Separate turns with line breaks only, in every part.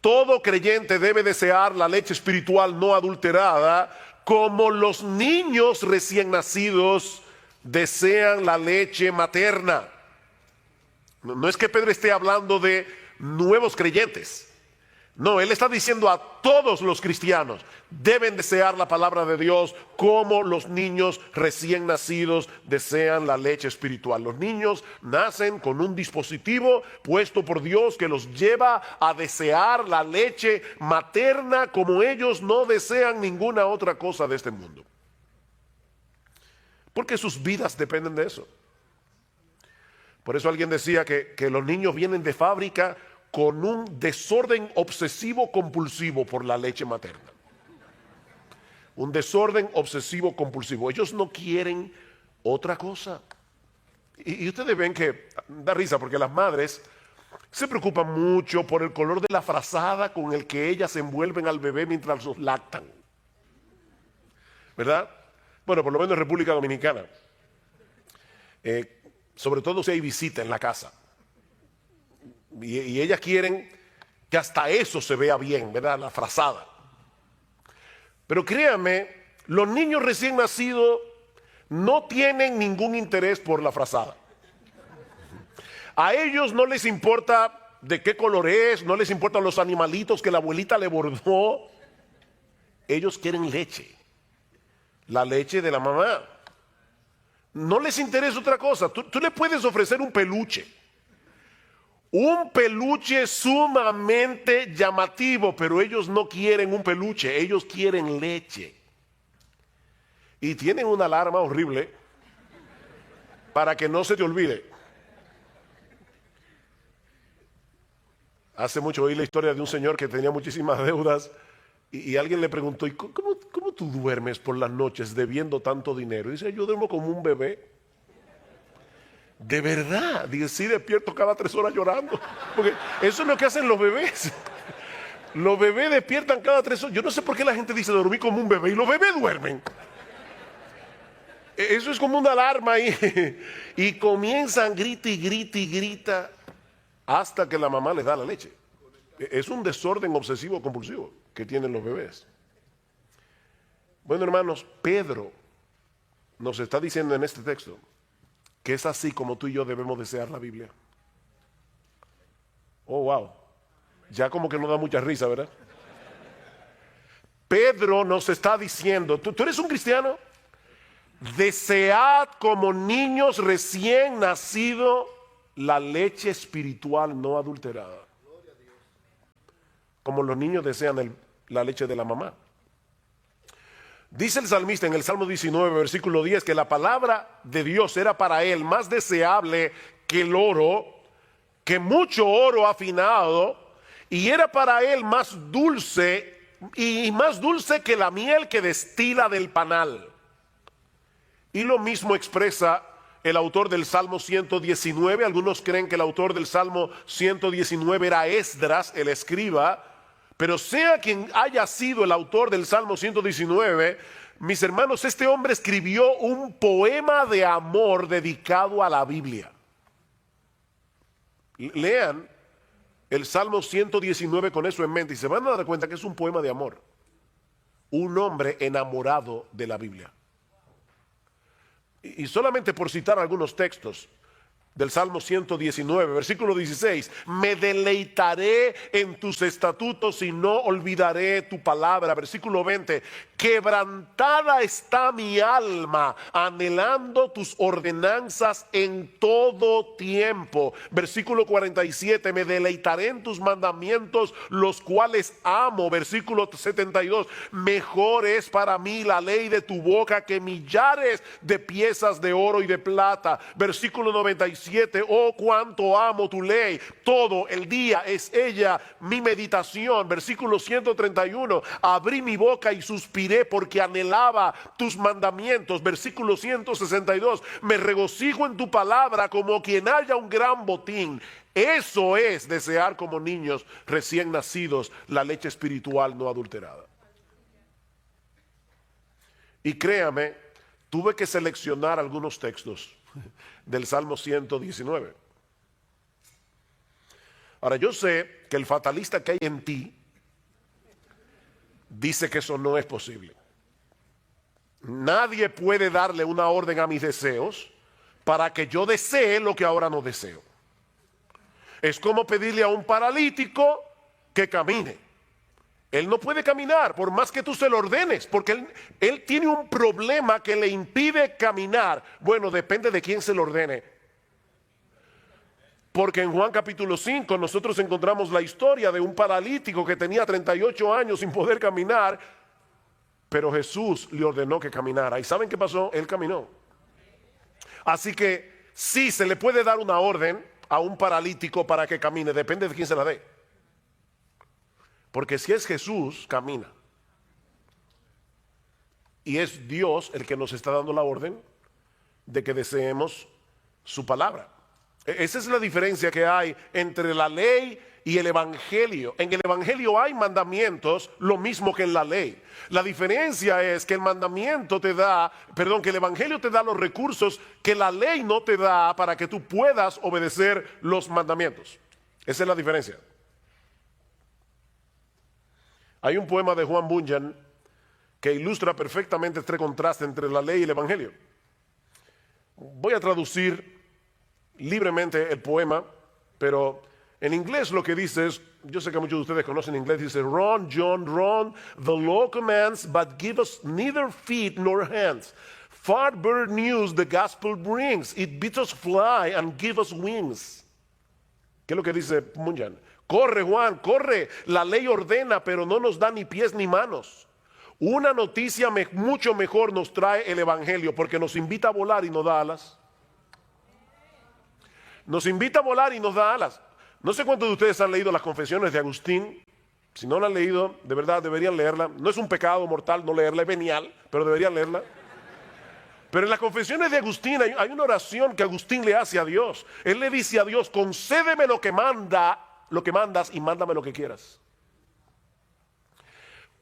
Todo creyente debe desear la leche espiritual no adulterada, como los niños recién nacidos desean la leche materna. No es que Pedro esté hablando de nuevos creyentes. No, él está diciendo a todos los cristianos deben desear la palabra de Dios como los niños recién nacidos desean la leche espiritual. Los niños nacen con un dispositivo puesto por Dios que los lleva a desear la leche materna como ellos no desean ninguna otra cosa de este mundo. Porque sus vidas dependen de eso. Por eso alguien decía que los niños vienen de fábrica con un desorden obsesivo compulsivo por la leche materna. Un desorden obsesivo compulsivo. Ellos no quieren otra cosa. Y ustedes ven que da risa porque las madres se preocupan mucho por el color de la frazada con el que ellas envuelven al bebé mientras los lactan. ¿Verdad? Bueno, por lo menos en República Dominicana. Sobre todo si hay visita en la casa. Y ellas quieren que hasta eso se vea bien, ¿verdad? La frazada. Pero créanme, los niños recién nacidos no tienen ningún interés por la frazada. A ellos no les importa de qué color es, no les importan los animalitos que la abuelita le bordó. Ellos quieren leche, la leche de la mamá. No les interesa otra cosa. Tú le puedes ofrecer un peluche sumamente llamativo, pero ellos no quieren un peluche, ellos quieren leche. Y tienen una alarma horrible para que no se te olvide. Hace mucho oí la historia de un señor que tenía muchísimas deudas y alguien le preguntó, ¿y cómo tú duermes por las noches debiendo tanto dinero? Y dice, yo duermo como un bebé. De verdad, dice, sí, despierto cada 3 horas llorando, porque eso es lo que hacen los bebés. Los bebés despiertan cada 3 horas. Yo no sé por qué la gente dice dormir como un bebé y los bebés duermen. Eso es como una alarma ahí. Y comienzan grita y grita y grita hasta que la mamá les da la leche. Es un desorden obsesivo compulsivo que tienen los bebés. Bueno, hermanos, Pedro nos está diciendo en este texto que es así como tú y yo debemos desear la Biblia. Oh, wow. Ya como que no da mucha risa, ¿verdad? Pedro nos está diciendo, ¿tú eres un cristiano? Desead como niños recién nacidos la leche espiritual no adulterada. Como los niños desean la leche de la mamá. Dice el salmista en el Salmo 19, versículo 10, que la palabra de Dios era para él más deseable que el oro, que mucho oro afinado, y era para él más dulce, y más dulce que la miel que destila del panal. Y lo mismo expresa el autor del Salmo 119. Algunos creen que el autor del Salmo 119 era Esdras, el escriba. Pero sea quien haya sido el autor del Salmo 119, mis hermanos, este hombre escribió un poema de amor dedicado a la Biblia. Lean el Salmo 119 con eso en mente y se van a dar cuenta que es un poema de amor. Un hombre enamorado de la Biblia. Y solamente por citar algunos textos del Salmo 119, versículo 16, me deleitaré en tus estatutos y no olvidaré tu palabra. Versículo 20, quebrantada está mi alma, anhelando tus ordenanzas en todo tiempo. Versículo 47, me deleitaré en tus mandamientos, los cuales amo. Versículo 72, mejor es para mí la ley de tu boca que millares de piezas de oro y de plata. Versículo 97, oh cuánto amo tu ley, todo el día es ella mi meditación. Versículo 131, abrí mi boca y suspiré porque anhelaba tus mandamientos. Versículo 162, me regocijo en tu palabra como quien haya un gran botín. Eso es desear como niños recién nacidos la leche espiritual no adulterada. Y créame, tuve que seleccionar algunos textos del Salmo 119. Ahora, yo sé que el fatalista que hay en ti dice que eso no es posible. Nadie puede darle una orden a mis deseos para que yo desee lo que ahora no deseo. Es como pedirle a un paralítico que camine. Él no puede caminar por más que tú se lo ordenes, porque él tiene un problema que le impide caminar. Bueno, depende de quién se lo ordene. Porque en Juan capítulo 5 nosotros encontramos la historia de un paralítico que tenía 38 años sin poder caminar, pero Jesús le ordenó que caminara. ¿Y saben qué pasó? Él caminó. Así que sí, se le puede dar una orden a un paralítico para que camine, depende de quién se la dé. Porque si es Jesús, camina. Y es Dios el que nos está dando la orden de que deseemos su palabra. Esa es la diferencia que hay entre la ley y el evangelio. En el evangelio hay mandamientos, lo mismo que en la ley. La diferencia es que el mandamiento te da, que el evangelio te da los recursos que la ley no te da para que tú puedas obedecer los mandamientos. Esa es la diferencia. Hay un poema de Juan Bunyan que ilustra perfectamente este contraste entre la ley y el evangelio. Voy a traducir libremente el poema, pero en inglés lo que dice es, yo sé que muchos de ustedes conocen inglés, dice, Run, John, run, the law commands, but give us neither feet nor hands. Far better news the gospel brings, it bids us fly and give us wings. ¿Qué es lo que dice Bunyan? Corre, Juan, corre, la ley ordena, pero no nos da ni pies ni manos. Una noticia mucho mejor nos trae el evangelio, porque nos invita a volar y nos da alas. Nos invita a volar y nos da alas. No sé cuántos de ustedes han leído las Confesiones de Agustín. Si no la han leído, de verdad deberían leerla. No es un pecado mortal no leerla, es venial, pero deberían leerla. Pero en las Confesiones de Agustín hay una oración que Agustín le hace a Dios. Él le dice a Dios, concédeme lo que mandas y mándame lo que quieras.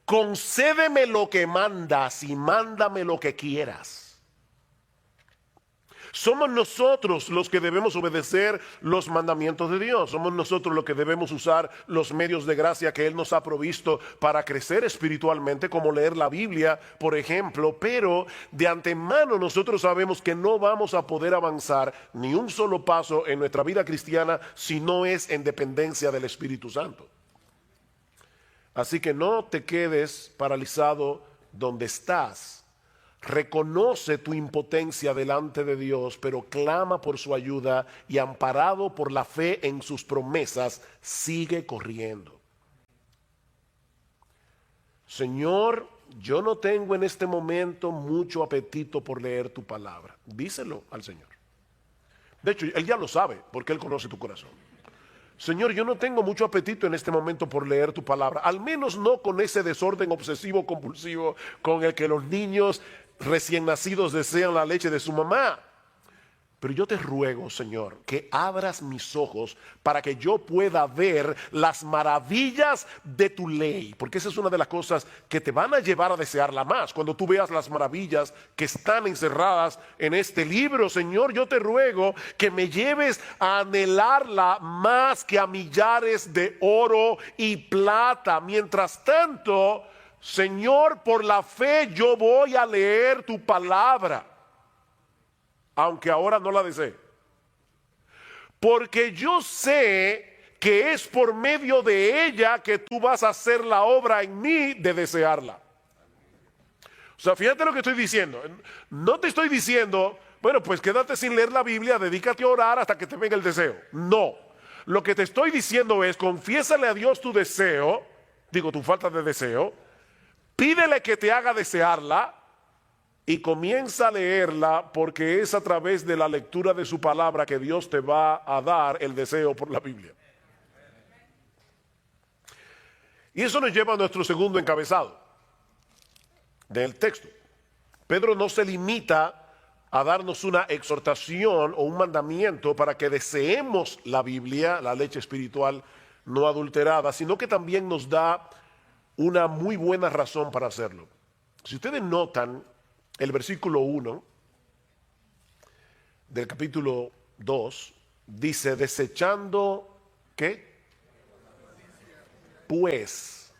Concédeme lo que mandas y mándame lo que quieras. Somos nosotros los que debemos obedecer los mandamientos de Dios. Somos nosotros los que debemos usar los medios de gracia que Él nos ha provisto para crecer espiritualmente, como leer la Biblia, por ejemplo. Pero de antemano nosotros sabemos que no vamos a poder avanzar ni un solo paso en nuestra vida cristiana si no es en dependencia del Espíritu Santo. Así que no te quedes paralizado donde estás. Reconoce tu impotencia delante de Dios, pero clama por su ayuda y amparado por la fe en sus promesas, sigue corriendo. Señor, yo no tengo en este momento mucho apetito por leer tu palabra. Díselo al Señor. De hecho, Él ya lo sabe porque Él conoce tu corazón. Señor, yo no tengo mucho apetito en este momento por leer tu palabra, al menos no con ese desorden obsesivo compulsivo con el que los niños recién nacidos desean la leche de su mamá. Pero yo te ruego, Señor, que abras mis ojos para que yo pueda ver las maravillas de tu ley, porque esa es una de las cosas que te van a llevar a desearla más. Cuando tú veas las maravillas que están encerradas en este libro, Señor, yo te ruego que me lleves a anhelarla más que a millares de oro y plata. Mientras tanto, Señor, por la fe yo voy a leer tu palabra, aunque ahora no la desee. Porque yo sé que es por medio de ella que tú vas a hacer la obra en mí de desearla. O sea, fíjate lo que estoy diciendo. No te estoy diciendo, bueno, pues quédate sin leer la Biblia, dedícate a orar hasta que te venga el deseo. No. Lo que te estoy diciendo es, confiésale a Dios tu deseo, tu falta de deseo, pídele que te haga desearla, y comienza a leerla, porque es a través de la lectura de su palabra que Dios te va a dar el deseo por la Biblia. Y eso nos lleva a nuestro segundo encabezado del texto. Pedro no se limita a darnos una exhortación o un mandamiento para que deseemos la Biblia, la leche espiritual no adulterada, sino que también nos da una muy buena razón para hacerlo. Si ustedes notan, el versículo 1 del capítulo 2 dice, desechando, ¿qué? pues,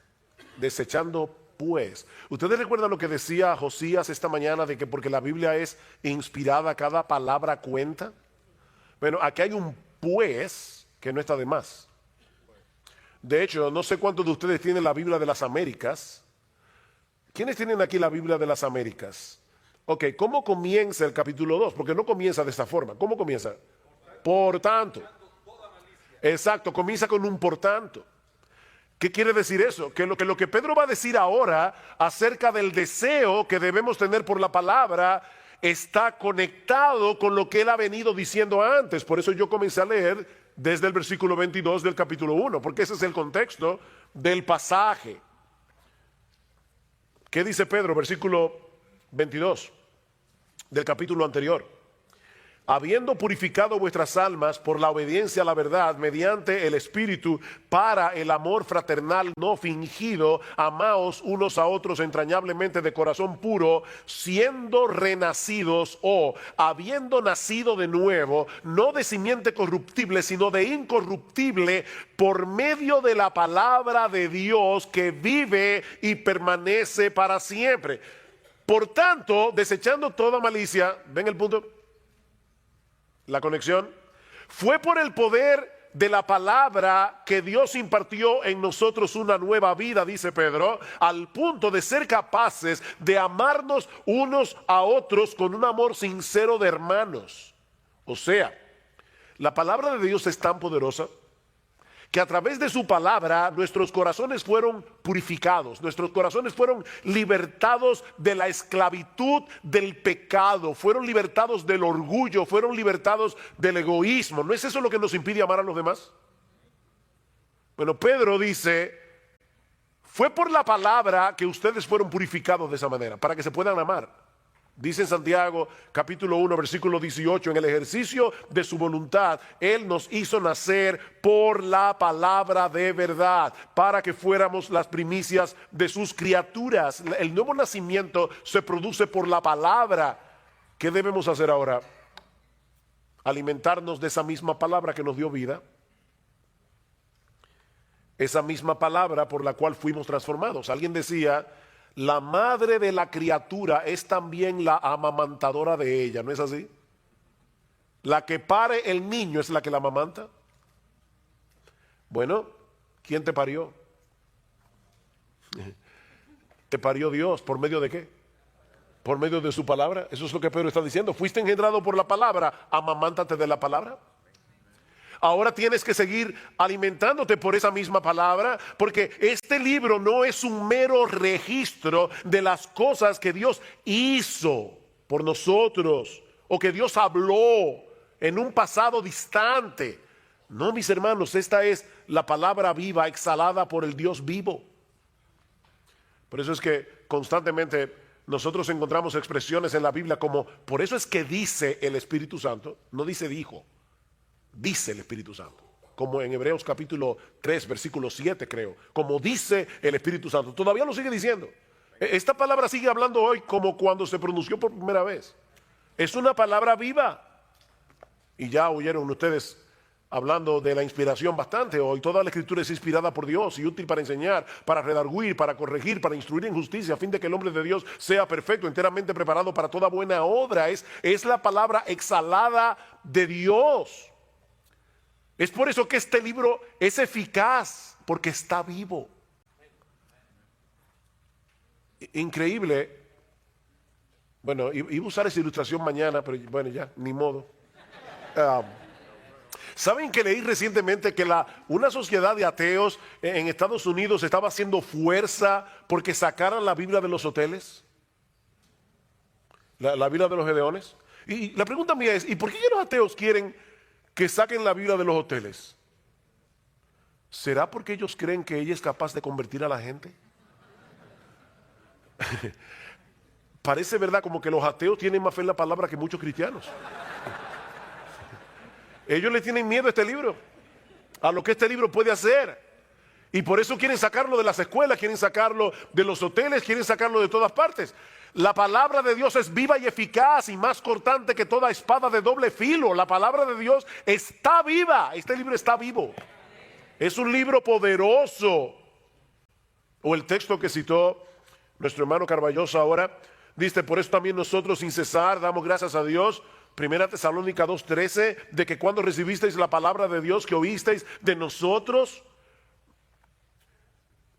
desechando pues. ¿Ustedes recuerdan lo que decía Josías esta mañana de que porque la Biblia es inspirada, cada palabra cuenta? Bueno, aquí hay un pues que no está de más. De hecho, no sé cuántos de ustedes tienen la Biblia de las Américas. ¿Quiénes tienen aquí la Biblia de las Américas? Ok, ¿cómo comienza el capítulo 2? Porque no comienza de esta forma. ¿Cómo comienza? Por tanto. Exacto, comienza con un por tanto. ¿Qué quiere decir eso? Que lo que Pedro va a decir ahora acerca del deseo que debemos tener por la palabra está conectado con lo que él ha venido diciendo antes. Por eso yo comencé a leer desde el versículo 22 del capítulo 1, porque ese es el contexto del pasaje. ¿Qué dice Pedro? Versículo 22 del capítulo anterior. Habiendo purificado vuestras almas por la obediencia a la verdad mediante el Espíritu para el amor fraternal no fingido, amaos unos a otros entrañablemente de corazón puro, siendo renacidos o habiendo nacido de nuevo, no de simiente corruptible, sino de incorruptible, por medio de la palabra de Dios que vive y permanece para siempre. Por tanto, desechando toda malicia, ¿ven el punto? La conexión fue por el poder de la palabra que Dios impartió en nosotros una nueva vida, dice Pedro, al punto de ser capaces de amarnos unos a otros con un amor sincero de hermanos. O sea, la palabra de Dios es tan poderosa que a través de su palabra nuestros corazones fueron purificados, nuestros corazones fueron libertados de la esclavitud del pecado, fueron libertados del orgullo, fueron libertados del egoísmo. ¿No es eso lo que nos impide amar a los demás? Bueno, Pedro dice, fue por la palabra que ustedes fueron purificados de esa manera, para que se puedan amar. Dice en Santiago capítulo 1 versículo 18, en el ejercicio de su voluntad, Él nos hizo nacer por la palabra de verdad, para que fuéramos las primicias de sus criaturas. El nuevo nacimiento se produce por la palabra. ¿Qué debemos hacer ahora? Alimentarnos de esa misma palabra que nos dio vida. Esa misma palabra por la cual fuimos transformados. Alguien decía, la madre de la criatura es también la amamantadora de ella, ¿no es así? La que pare el niño es la que la amamanta. Bueno, ¿quién te parió? ¿Te parió Dios? ¿Por medio de qué? Por medio de su palabra. Eso es lo que Pedro está diciendo. Fuiste engendrado por la palabra, amamántate de la palabra. Ahora tienes que seguir alimentándote por esa misma palabra, porque este libro no es un mero registro de las cosas que Dios hizo por nosotros o que Dios habló en un pasado distante. No, mis hermanos, esta es la palabra viva exhalada por el Dios vivo. Por eso es que constantemente nosotros encontramos expresiones en la Biblia como, por eso es que dice el Espíritu Santo, no dice dijo. Dice el Espíritu Santo, como en Hebreos capítulo 3 versículo 7 creo, como dice el Espíritu Santo, todavía lo sigue diciendo. Esta palabra sigue hablando hoy como cuando se pronunció por primera vez. Es una palabra viva. Y ya oyeron ustedes hablando de la inspiración bastante hoy. Toda la Escritura es inspirada por Dios y útil para enseñar, para redarguir, para corregir, para instruir en justicia, a fin de que el hombre de Dios sea perfecto, enteramente preparado para toda buena obra. Es la palabra exhalada de Dios. Es por eso que este libro es eficaz, porque está vivo. Increíble. Bueno, iba a usar esa ilustración mañana, pero bueno, ya, ni modo. ¿Saben que leí recientemente que una sociedad de ateos en Estados Unidos estaba haciendo fuerza porque sacaran la Biblia de los hoteles? La Biblia de los Gedeones. Y la pregunta mía es, ¿y por qué los ateos quieren que saquen la Biblia de los hoteles? ¿Será porque ellos creen que ella es capaz de convertir a la gente? Parece verdad como que los ateos tienen más fe en la palabra que muchos cristianos. Ellos le tienen miedo a este libro, a lo que este libro puede hacer. Y por eso quieren sacarlo de las escuelas, quieren sacarlo de los hoteles, quieren sacarlo de todas partes. La palabra de Dios es viva y eficaz y más cortante que toda espada de doble filo. La palabra de Dios está viva. Este libro está vivo. Es un libro poderoso. O el texto que citó nuestro hermano Carballosa ahora, dice, por eso también nosotros sin cesar damos gracias a Dios, 1 Tesalónica 2:13, de que cuando recibisteis la palabra de Dios que oísteis de nosotros,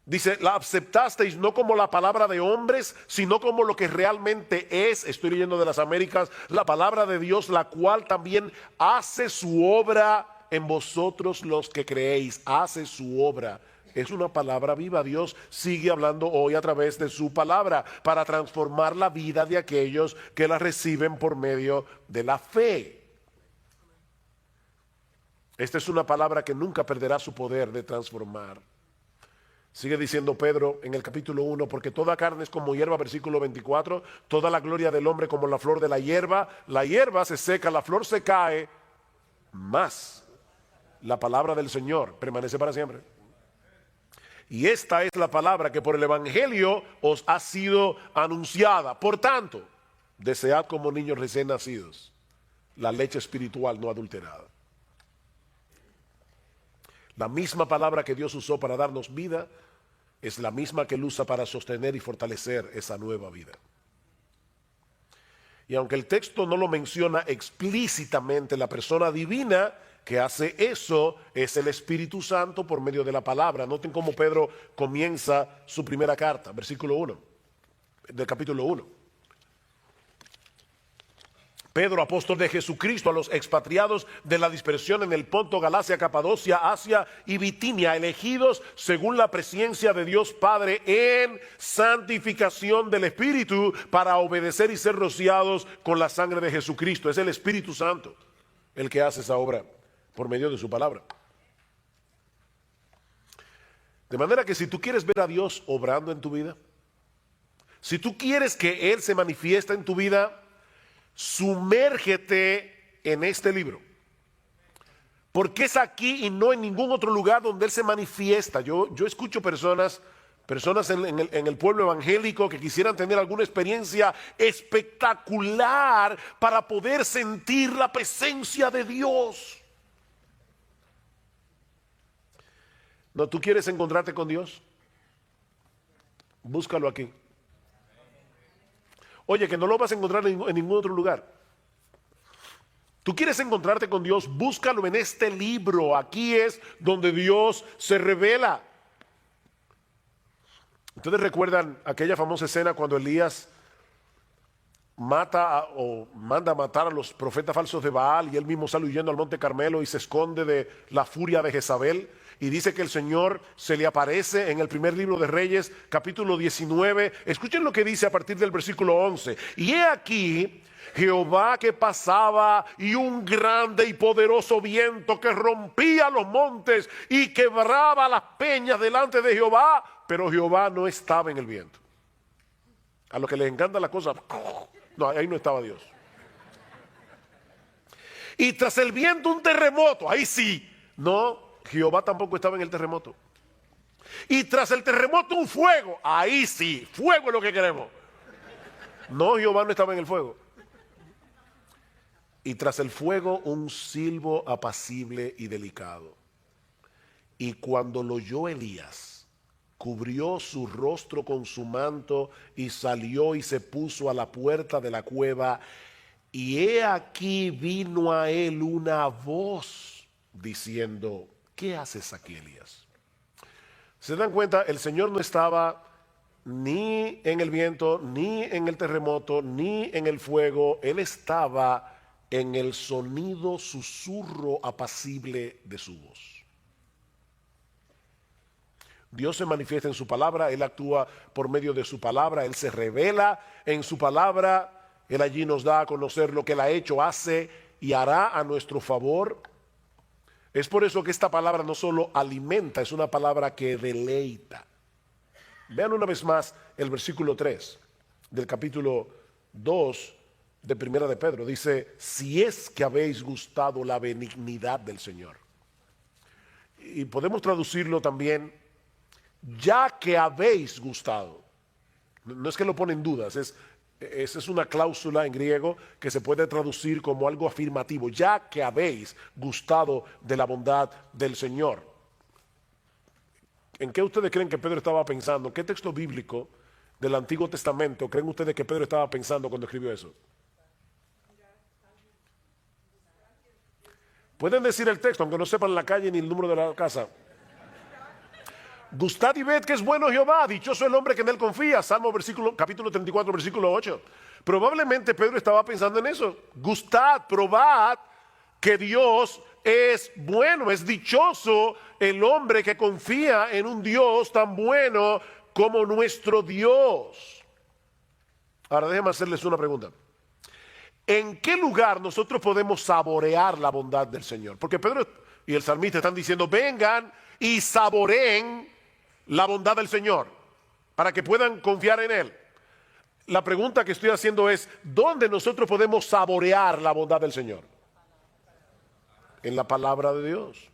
dice, la aceptasteis no como la palabra de hombres, sino como lo que realmente es, estoy leyendo de las Américas, la palabra de Dios, la cual también hace su obra en vosotros los que creéis, hace su obra. Es una palabra viva. Dios sigue hablando hoy a través de su palabra para transformar la vida de aquellos que la reciben por medio de la fe. Esta es una palabra que nunca perderá su poder de transformar. Sigue diciendo Pedro en el capítulo 1, porque toda carne es como hierba, versículo 24, toda la gloria del hombre como la flor de la hierba se seca, la flor se cae, mas la palabra del Señor permanece para siempre. Y esta es la palabra que por el evangelio os ha sido anunciada. Por tanto, desead como niños recién nacidos la leche espiritual no adulterada. La misma palabra que Dios usó para darnos vida es la misma que Él usa para sostener y fortalecer esa nueva vida. Y aunque el texto no lo menciona explícitamente, la persona divina que hace eso es el Espíritu Santo por medio de la palabra. Noten cómo Pedro comienza su primera carta, versículo 1 del capítulo 1. Pedro, apóstol de Jesucristo, a los expatriados de la dispersión en el Ponto, Galacia, Capadocia, Asia y Bitinia, elegidos según la presencia de Dios Padre en santificación del Espíritu para obedecer y ser rociados con la sangre de Jesucristo. Es el Espíritu Santo el que hace esa obra por medio de su palabra. De manera que si tú quieres ver a Dios obrando en tu vida, si tú quieres que Él se manifieste en tu vida, sumérgete en este libro, porque es aquí y no en ningún otro lugar donde Él se manifiesta. Yo escucho personas en el pueblo evangélico que quisieran tener alguna experiencia espectacular para poder sentir la presencia de Dios. No, ¿tú quieres encontrarte con Dios? Búscalo aquí. Oye, que no lo vas a encontrar en ningún otro lugar. Tú quieres encontrarte con Dios, búscalo en este libro. Aquí es donde Dios se revela. ¿Ustedes recuerdan aquella famosa escena cuando Elías manda a matar a los profetas falsos de Baal y él mismo sale huyendo al monte Carmelo y se esconde de la furia de Jezabel? Y dice que el Señor se le aparece en el primer libro de Reyes, capítulo 19. Escuchen lo que dice a partir del versículo 11. Y he aquí Jehová que pasaba, y un grande y poderoso viento que rompía los montes y quebraba las peñas delante de Jehová, pero Jehová no estaba en el viento. A los que les encanta la cosa, no, ahí no estaba Dios. Y tras el viento un terremoto, ahí sí, no, Jehová tampoco estaba en el terremoto. Y tras el terremoto un fuego, ahí sí, fuego es lo que queremos. No, Jehová no estaba en el fuego. Y tras el fuego un silbo apacible y delicado. Y cuando lo oyó Elías, cubrió su rostro con su manto y salió y se puso a la puerta de la cueva. Y he aquí vino a él una voz diciendo: ¿qué haces aquí, Elías? ¿Se dan cuenta? El Señor no estaba ni en el viento, ni en el terremoto, ni en el fuego. Él estaba en el sonido, susurro apacible de su voz. Dios se manifiesta en su palabra, Él actúa por medio de su palabra, Él se revela en su palabra, Él allí nos da a conocer lo que Él ha hecho, hace y hará a nuestro favor. Es por eso que esta palabra no solo alimenta, es una palabra que deleita. Vean una vez más el versículo 3 del capítulo 2 de Primera de Pedro. Dice: si es que habéis gustado la benignidad del Señor. Y podemos traducirlo también: ya que habéis gustado. No es que lo pone en dudas, esa es una cláusula en griego que se puede traducir como algo afirmativo. Ya que habéis gustado de la bondad del Señor. ¿En qué ustedes creen que Pedro estaba pensando? ¿Qué texto bíblico del Antiguo Testamento creen ustedes que Pedro estaba pensando cuando escribió eso? Pueden decir el texto, aunque no sepan la calle ni el número de la casa. Gustad y ved que es bueno Jehová, dichoso el hombre que en él confía. Salmo capítulo 34, versículo 8. Probablemente Pedro estaba pensando en eso. Gustad, probad que Dios es bueno, es dichoso el hombre que confía en un Dios tan bueno como nuestro Dios. Ahora déjenme hacerles una pregunta. ¿En qué lugar nosotros podemos saborear la bondad del Señor? Porque Pedro y el salmista están diciendo, vengan y saboreen la bondad del Señor, para que puedan confiar en Él. La pregunta que estoy haciendo es, ¿dónde nosotros podemos saborear la bondad del Señor? En la palabra de Dios.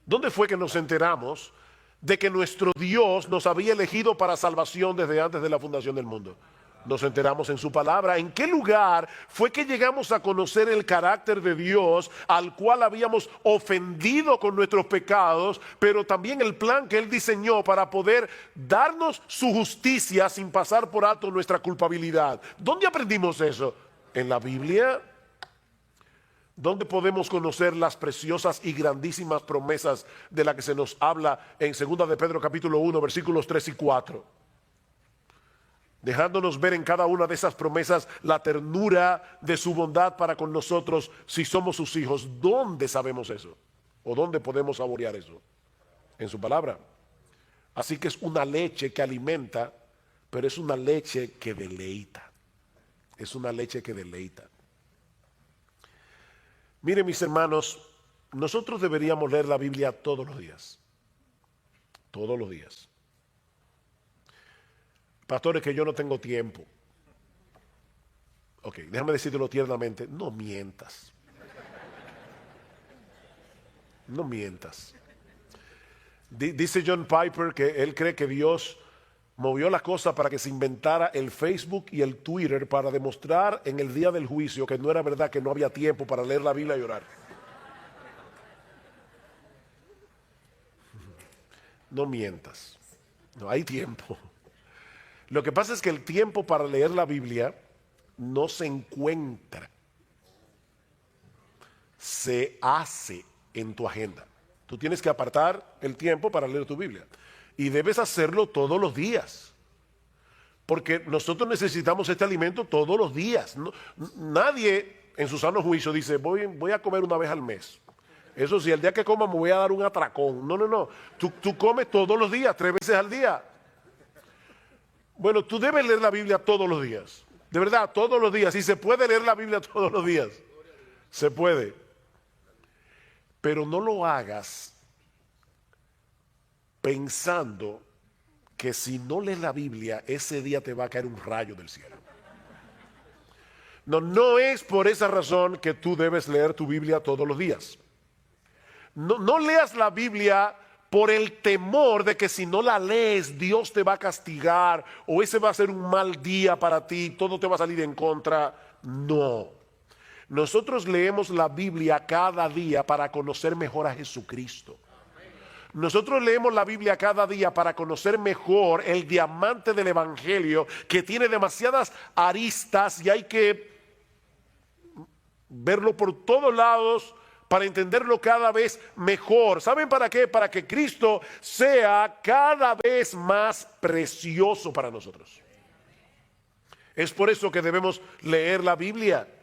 ¿Dónde fue que nos enteramos de que nuestro Dios nos había elegido para salvación desde antes de la fundación del mundo? Nos enteramos en su palabra. ¿En qué lugar fue que llegamos a conocer el carácter de Dios al cual habíamos ofendido con nuestros pecados, pero también el plan que Él diseñó para poder darnos su justicia sin pasar por alto nuestra culpabilidad? ¿Dónde aprendimos eso? ¿En la Biblia? ¿Dónde podemos conocer las preciosas y grandísimas promesas de las que se nos habla en 2 de Pedro capítulo 1, versículos 3 y 4? Dejándonos ver en cada una de esas promesas la ternura de su bondad para con nosotros si somos sus hijos. ¿Dónde sabemos eso? ¿O dónde podemos saborear eso? En su palabra. Así que es una leche que alimenta, pero es una leche que deleita. Es una leche que deleita. Miren, mis hermanos, nosotros deberíamos leer la Biblia todos los días. Todos los días. Pastores, que yo no tengo tiempo. Ok, déjame decírtelo tiernamente. No mientas. No mientas. Dice John Piper que él cree que Dios movió la cosa para que se inventara el Facebook y el Twitter para demostrar en el día del juicio que no era verdad, que no había tiempo para leer la Biblia y orar. No mientas. No hay tiempo. Lo que pasa es que el tiempo para leer la Biblia no se encuentra, se hace en tu agenda. Tú tienes que apartar el tiempo para leer tu Biblia y debes hacerlo todos los días, porque nosotros necesitamos este alimento todos los días. Nadie en su sano juicio dice, voy a comer una vez al mes. Eso sí, el día que coma me voy a dar un atracón. No. Tú comes todos los días, 3 veces al día. Bueno, tú debes leer la Biblia todos los días. De verdad, todos los días. Y se puede leer la Biblia todos los días. Se puede. Pero no lo hagas pensando que si no lees la Biblia, ese día te va a caer un rayo del cielo. No es por esa razón que tú debes leer tu Biblia todos los días. No leas la Biblia por el temor de que si no la lees, Dios te va a castigar, o ese va a ser un mal día para ti, todo te va a salir en contra. No. Nosotros leemos la Biblia cada día para conocer mejor a Jesucristo. Nosotros leemos la Biblia cada día para conocer mejor el diamante del Evangelio, que tiene demasiadas aristas y hay que verlo por todos lados para entenderlo cada vez mejor. ¿Saben para qué? Para que Cristo sea cada vez más precioso para nosotros. Es por eso que debemos leer la Biblia.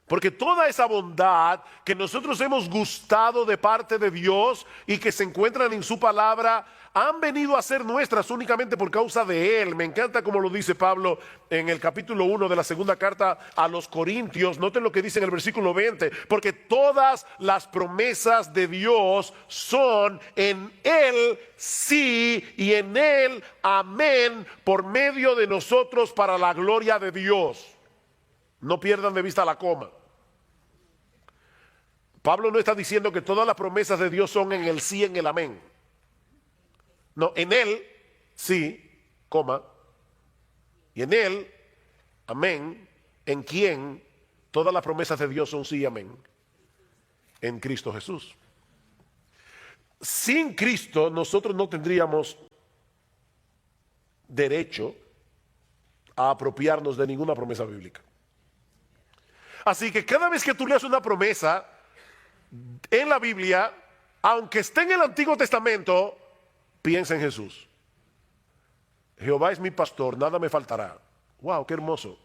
Porque toda esa bondad que nosotros hemos gustado de parte de Dios y que se encuentran en su palabra, han venido a ser nuestras únicamente por causa de Él. Me encanta como lo dice Pablo en el capítulo 1 de la segunda carta a los Corintios. Noten lo que dice en el versículo 20. Porque todas las promesas de Dios son en Él sí y en Él amén, por medio de nosotros para la gloria de Dios. No pierdan de vista la coma. Pablo no está diciendo que todas las promesas de Dios son en el sí, en el amén. No, en Él sí, coma. Y en Él, amén. ¿En quién? Todas las promesas de Dios son sí y amén. En Cristo Jesús. sin Cristo nosotros no tendríamos derecho a apropiarnos de ninguna promesa bíblica. Así que cada vez que tú leas una promesa en la Biblia, aunque esté en el Antiguo Testamento, piensa en Jesús. Jehová es mi pastor, nada me faltará. Wow, qué hermoso.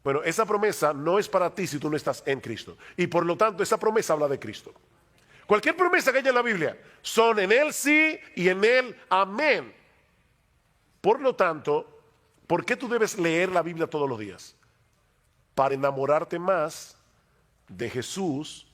Bueno, esa promesa no es para ti si tú no estás en Cristo. Y por lo tanto, esa promesa habla de Cristo. Cualquier promesa que haya en la Biblia son en Él sí y en Él amén. Por lo tanto, ¿por qué tú debes leer la Biblia todos los días? Para enamorarte más de Jesús,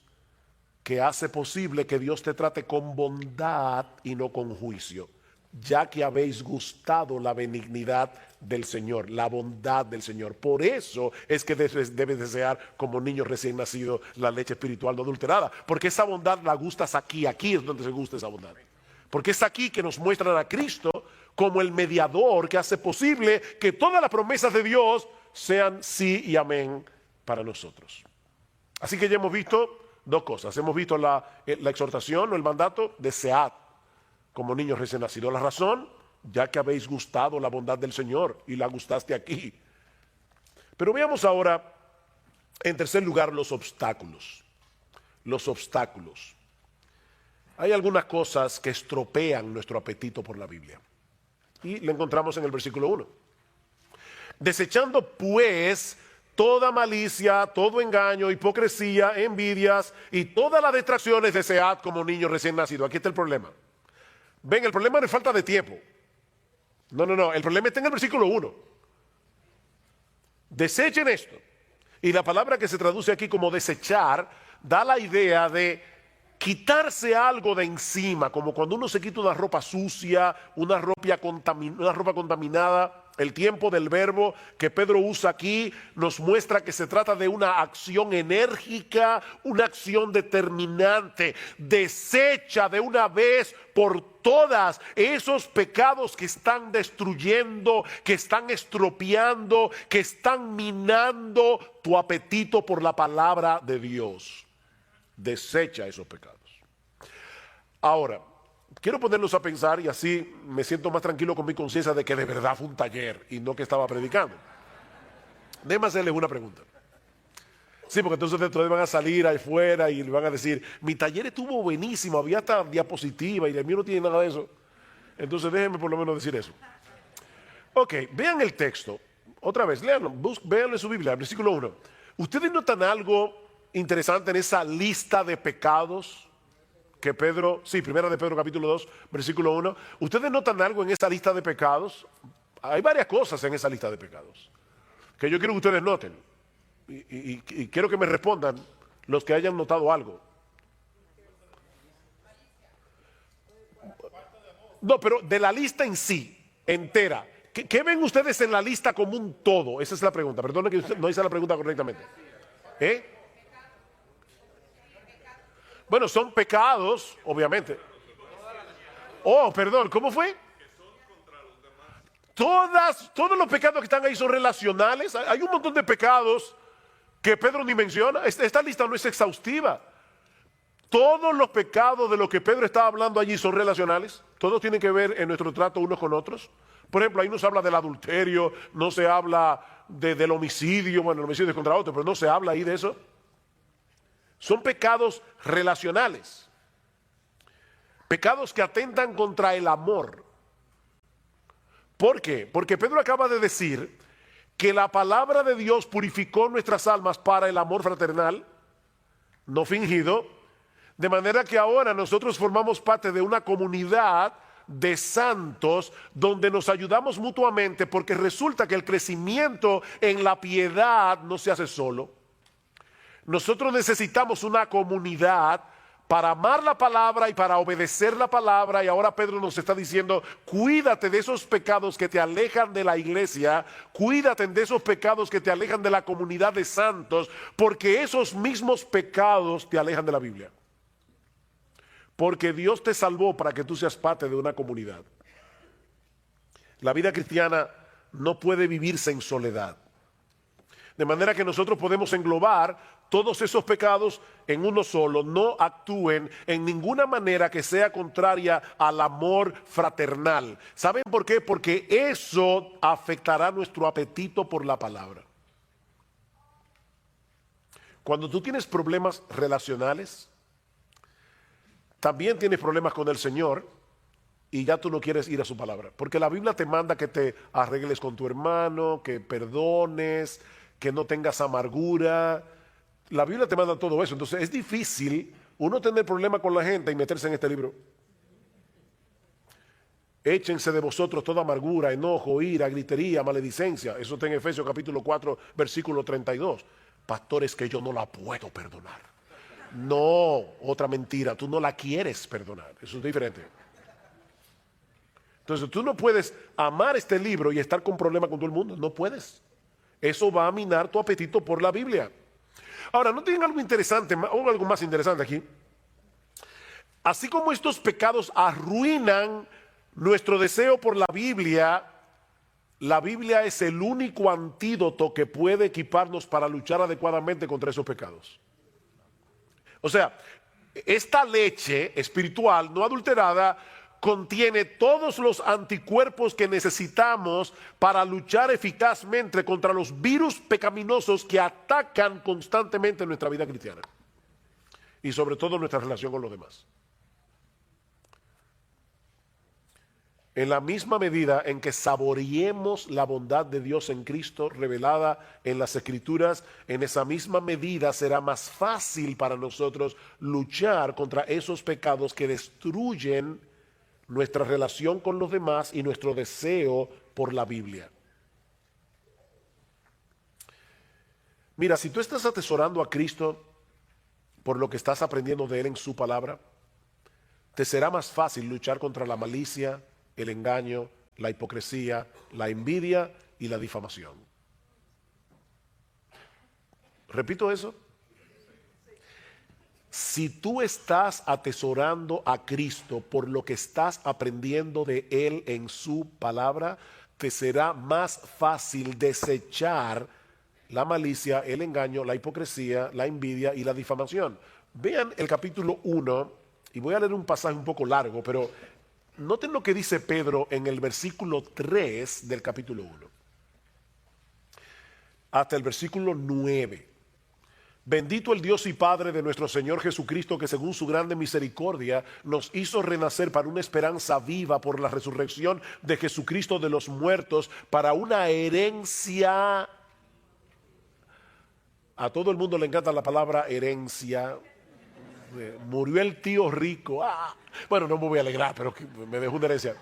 que hace posible que Dios te trate con bondad y no con juicio, ya que habéis gustado la benignidad del Señor, la bondad del Señor. Por eso es que debes desear como niño recién nacido la leche espiritual no adulterada, porque esa bondad la gustas aquí es donde se gusta esa bondad. Porque es aquí que nos muestran a Cristo como el mediador que hace posible que todas las promesas de Dios sean sí y amén para nosotros. Así que ya hemos visto dos cosas. Hemos visto la exhortación o el mandato, desead como niños recién nacidos. La razón, ya que habéis gustado la bondad del Señor y la gustaste aquí. Pero veamos ahora, en tercer lugar, los obstáculos. Los obstáculos. Hay algunas cosas que estropean nuestro apetito por la Biblia. Y lo encontramos en el versículo 1. Desechando pues toda malicia, todo engaño, hipocresía, envidias y todas las distracciones, desead como niños recién nacidos. Aquí está el problema. Ven, el problema no es falta de tiempo. No, el problema está en el versículo 1. Desechen esto. Y la palabra que se traduce aquí como desechar da la idea de quitarse algo de encima, como cuando uno se quita una ropa sucia, una ropa contaminada. El tiempo del verbo que Pedro usa aquí nos muestra que se trata de una acción enérgica, una acción determinante. Desecha de una vez por todas esos pecados que están destruyendo, que están estropeando, que están minando tu apetito por la palabra de Dios. Desecha esos pecados. Ahora, quiero ponerlos a pensar y así me siento más tranquilo con mi conciencia de que de verdad fue un taller y no que estaba predicando. Déjame hacerles una pregunta. Sí, porque entonces ustedes van a salir afuera y le van a decir, mi taller estuvo buenísimo, había hasta diapositiva y el mío no tiene nada de eso. Entonces déjenme por lo menos decir eso. Ok, vean el texto. Otra vez, léanlo, véanlo en su Biblia, versículo 1. ¿Ustedes notan algo interesante en esa lista de pecados que Pedro, primera de Pedro capítulo 2, versículo 1, ¿ustedes notan algo en esa lista de pecados? Hay varias cosas en esa lista de pecados que yo quiero que ustedes noten y quiero que me respondan los que hayan notado algo. No, pero de la lista en sí, entera, ¿qué ven ustedes en la lista como un todo? Esa es la pregunta, perdone que usted no hice la pregunta correctamente. Bueno, son pecados, obviamente. Oh, perdón, ¿cómo fue? Todos los pecados que están ahí son relacionales. Hay un montón de pecados que Pedro ni menciona. Esta lista no es exhaustiva. Todos los pecados de los que Pedro está hablando allí son relacionales. Todos tienen que ver en nuestro trato unos con otros. Por ejemplo, ahí no se habla del adulterio, no se habla del homicidio. Bueno, el homicidio es contra otro, pero no se habla ahí de eso. Son pecados relacionales. Pecados que atentan contra el amor. ¿Por qué? Porque Pedro acaba de decir que la palabra de Dios purificó nuestras almas para el amor fraternal, no fingido, de manera que ahora nosotros formamos parte de una comunidad de santos donde nos ayudamos mutuamente, porque resulta que el crecimiento en la piedad no se hace solo. Nosotros necesitamos una comunidad para amar la palabra y para obedecer la palabra. Y ahora Pedro nos está diciendo, cuídate de esos pecados que te alejan de la iglesia, cuídate de esos pecados que te alejan de la comunidad de santos, porque esos mismos pecados te alejan de la Biblia. Porque Dios te salvó para que tú seas parte de una comunidad. La vida cristiana no puede vivirse en soledad. De manera que nosotros podemos englobar todos esos pecados en uno solo. No actúen en ninguna manera que sea contraria al amor fraternal. ¿Saben por qué? Porque eso afectará nuestro apetito por la palabra. Cuando tú tienes problemas relacionales, también tienes problemas con el Señor y ya tú no quieres ir a su palabra. Porque la Biblia te manda que te arregles con tu hermano, que perdones, que no tengas amargura. La Biblia te manda todo eso. Entonces es difícil uno tener problemas con la gente y meterse en este libro. Échense de vosotros toda amargura, enojo, ira, gritería, maledicencia. Eso está en Efesios capítulo 4, versículo 32. Pastores, que yo no la puedo perdonar. No, otra mentira, tú no la quieres perdonar. Eso es diferente. Entonces tú no puedes amar este libro y estar con problemas con todo el mundo. No puedes. Eso va a minar tu apetito por la Biblia. Ahora, ¿no tienen algo interesante o algo más interesante aquí? Así como estos pecados arruinan nuestro deseo por la Biblia es el único antídoto que puede equiparnos para luchar adecuadamente contra esos pecados. O sea, esta leche espiritual no adulterada contiene todos los anticuerpos que necesitamos para luchar eficazmente contra los virus pecaminosos que atacan constantemente nuestra vida cristiana y sobre todo nuestra relación con los demás. En la misma medida en que saboreemos la bondad de Dios en Cristo revelada en las Escrituras, en esa misma medida será más fácil para nosotros luchar contra esos pecados que destruyen nuestra relación con los demás y nuestro deseo por la Biblia. Mira, si tú estás atesorando a Cristo por lo que estás aprendiendo de Él en su palabra, te será más fácil luchar contra la malicia, el engaño, la hipocresía, la envidia y la difamación. ¿Repito eso? Si tú estás atesorando a Cristo por lo que estás aprendiendo de Él en su palabra, te será más fácil desechar la malicia, el engaño, la hipocresía, la envidia y la difamación. Vean el capítulo 1, y voy a leer un pasaje un poco largo, pero noten lo que dice Pedro en el versículo 3 del capítulo 1. Hasta el versículo 9. Bendito el Dios y Padre de nuestro Señor Jesucristo, que según su grande misericordia nos hizo renacer para una esperanza viva por la resurrección de Jesucristo de los muertos, para una herencia. A todo el mundo le encanta la palabra herencia. Murió el tío rico. Bueno, no me voy a alegrar, pero me dejó una herencia.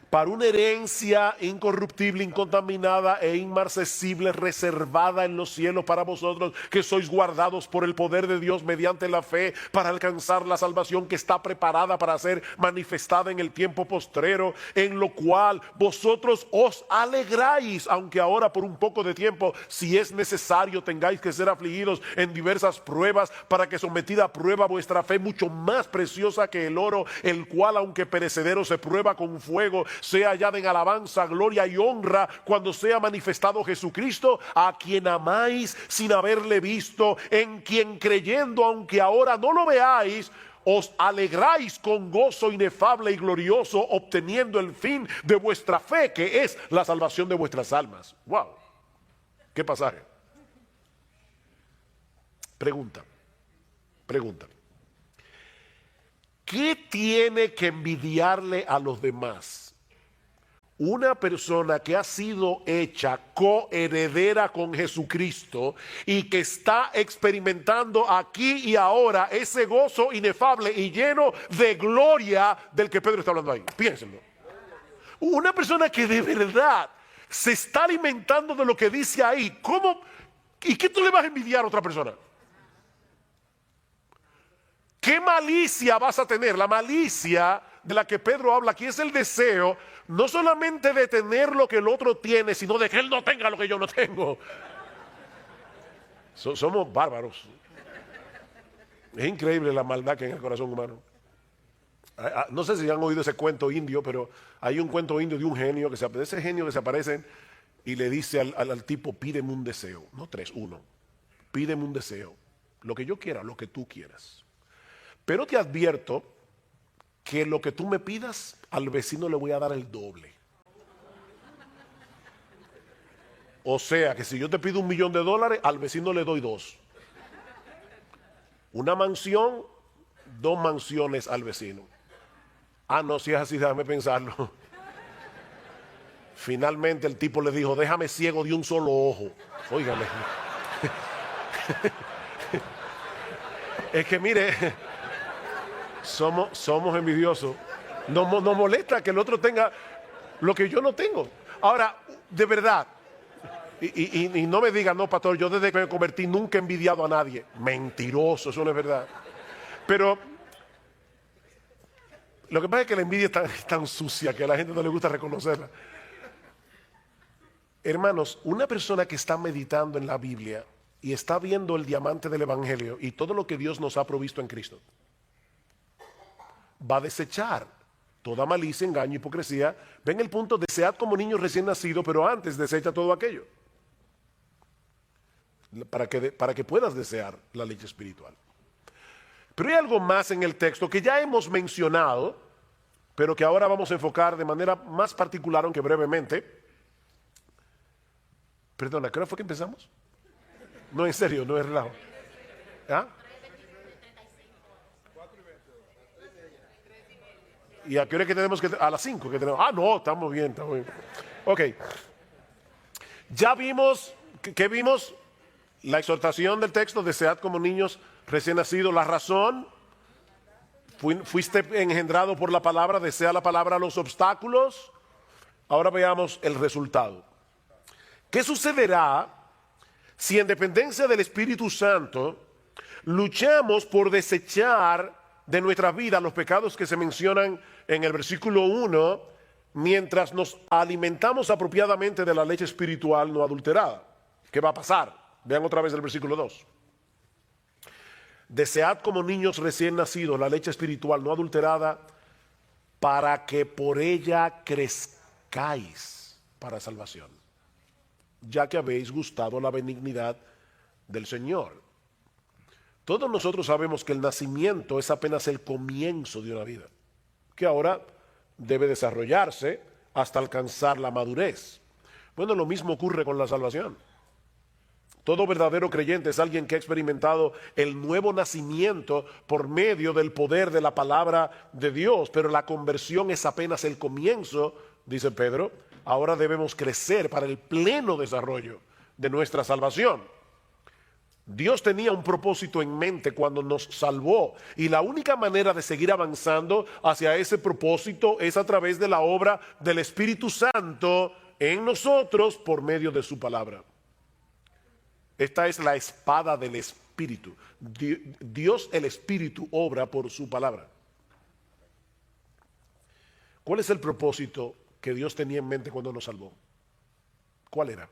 Para una herencia incorruptible, incontaminada e inmarcesible, reservada en los cielos para vosotros, que sois guardados por el poder de Dios mediante la fe, para alcanzar la salvación que está preparada para ser manifestada en el tiempo postrero, en lo cual vosotros os alegráis, aunque ahora por un poco de tiempo, si es necesario, tengáis que ser afligidos en diversas pruebas, para que sometida a prueba vuestra fe, mucho más preciosa que el oro, el cual aunque perecedero se prueba con fuego, sea hallada en alabanza, gloria y honra cuando sea manifestado Jesucristo, a quien amáis sin haberle visto, en quien creyendo, aunque ahora no lo veáis, os alegráis con gozo inefable y glorioso, obteniendo el fin de vuestra fe, que es la salvación de vuestras almas. ¡Wow! ¿Qué pasaje? Pregunta. ¿Qué tiene que envidiarle a los demás una persona que ha sido hecha coheredera con Jesucristo y que está experimentando aquí y ahora ese gozo inefable y lleno de gloria del que Pedro está hablando ahí? Piénsenlo. Una persona que de verdad se está alimentando de lo que dice ahí. ¿Cómo? ¿Y qué tú le vas a envidiar a otra persona? ¿Qué malicia vas a tener? La malicia de la que Pedro habla aquí es el deseo no solamente de tener lo que el otro tiene, sino de que él no tenga lo que yo no tengo. Somos bárbaros. Es increíble la maldad que hay en el corazón humano. No sé si han oído ese cuento indio, pero hay un cuento indio de un genio, ese genio que se aparece y le dice al tipo, pídeme un deseo, no tres, uno, pídeme un deseo, lo que yo quiera, lo que tú quieras. Pero te advierto que lo que tú me pidas, al vecino le voy a dar el doble. O sea, que si yo te pido $1.000.000, al vecino le doy 2. Una mansión, 2 mansiones al vecino. Ah, no, si es así, déjame pensarlo. Finalmente el tipo le dijo, déjame ciego de un solo ojo. Óigame. Es que mire, somos envidiosos. Nos molesta que el otro tenga lo que yo no tengo. Ahora, de verdad, y no me digan, no, pastor, yo desde que me convertí nunca he envidiado a nadie. Mentiroso, eso no es verdad. Pero lo que pasa es que la envidia es tan sucia que a la gente no le gusta reconocerla. Hermanos, una persona que está meditando en la Biblia y está viendo el diamante del Evangelio y todo lo que Dios nos ha provisto en Cristo, va a desechar toda malicia, engaño, hipocresía. Ven el punto, desead como niños recién nacidos, pero antes desecha todo aquello. Para que puedas desear la leche espiritual. Pero hay algo más en el texto que ya hemos mencionado, pero que ahora vamos a enfocar de manera más particular, aunque brevemente. Perdona, ¿qué hora fue que empezamos? No, en serio, no es relajo. ¿Ah? ¿Y a qué hora que tenemos que? A las 5 que tenemos. Ah, no, estamos bien, estamos bien. Ok. Ya vimos, ¿qué vimos? La exhortación del texto, desead como niños recién nacidos. La razón, fuiste engendrado por la palabra, desea la palabra los obstáculos. Ahora veamos el resultado. ¿Qué sucederá si en dependencia del Espíritu Santo luchamos por desechar de nuestra vida los pecados que se mencionan en el versículo 1, mientras nos alimentamos apropiadamente de la leche espiritual no adulterada? ¿Qué va a pasar? Vean otra vez el versículo 2. Desead como niños recién nacidos la leche espiritual no adulterada, para que por ella crezcáis para salvación, ya que habéis gustado la benignidad del Señor. Todos nosotros sabemos que el nacimiento es apenas el comienzo de una vida, que ahora debe desarrollarse hasta alcanzar la madurez. Bueno, lo mismo ocurre con la salvación. Todo verdadero creyente es alguien que ha experimentado el nuevo nacimiento por medio del poder de la palabra de Dios, pero la conversión es apenas el comienzo, dice Pedro. Ahora debemos crecer para el pleno desarrollo de nuestra salvación. Dios tenía un propósito en mente cuando nos salvó, y la única manera de seguir avanzando hacia ese propósito es a través de la obra del Espíritu Santo en nosotros por medio de su palabra. Esta es la espada del Espíritu. Dios, el Espíritu, obra por su palabra. ¿Cuál es el propósito que Dios tenía en mente cuando nos salvó? ¿Cuál era?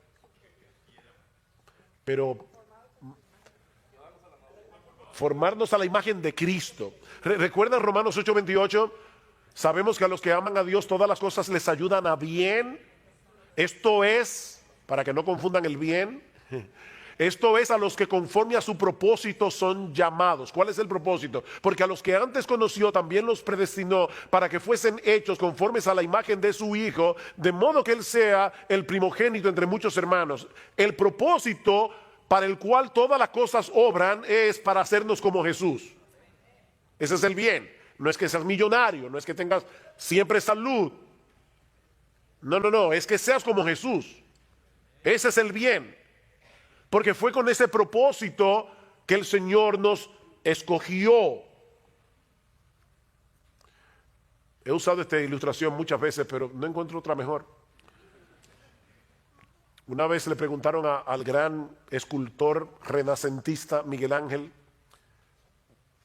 Pero formarnos a la imagen de Cristo. ¿Recuerdan Romanos 8:28? Sabemos que a los que aman a Dios todas las cosas les ayudan a bien. Esto es, para que no confundan el bien, esto es a los que conforme a su propósito son llamados. ¿Cuál es el propósito? Porque a los que antes conoció también los predestinó para que fuesen hechos conformes a la imagen de su Hijo, de modo que Él sea el primogénito entre muchos hermanos. El propósito para el cual todas las cosas obran es para hacernos como Jesús. Ese es el bien. No es que seas millonario, no es que tengas siempre salud. No, es que seas como Jesús. Ese es el bien. Porque fue con ese propósito que el Señor nos escogió. He usado esta ilustración muchas veces, pero no encuentro otra mejor. Una vez le preguntaron al gran escultor renacentista Miguel Ángel.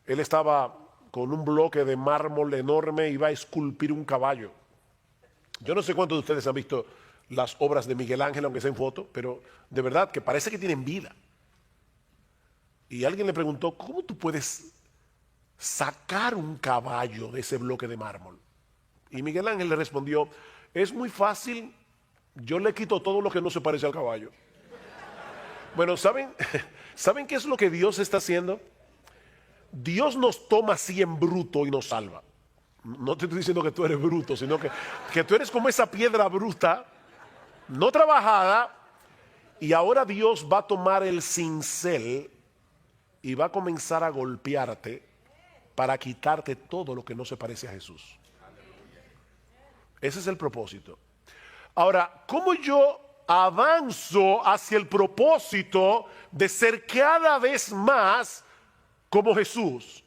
Él estaba con un bloque de mármol enorme y iba a esculpir un caballo. Yo no sé cuántos de ustedes han visto las obras de Miguel Ángel, aunque sea en foto, pero de verdad que parece que tienen vida. Y alguien le preguntó, ¿cómo tú puedes sacar un caballo de ese bloque de mármol? Y Miguel Ángel le respondió, es muy fácil Yo le quito todo lo que no se parece al caballo. Bueno, ¿saben qué es lo que Dios está haciendo? Dios nos toma así en bruto y nos salva. No te estoy diciendo que tú eres bruto, sino que tú eres como esa piedra bruta, no trabajada, y ahora Dios va a tomar el cincel y va a comenzar a golpearte para quitarte todo lo que no se parece a Jesús. Ese es el propósito. Ahora, ¿cómo yo avanzo hacia el propósito de ser cada vez más como Jesús?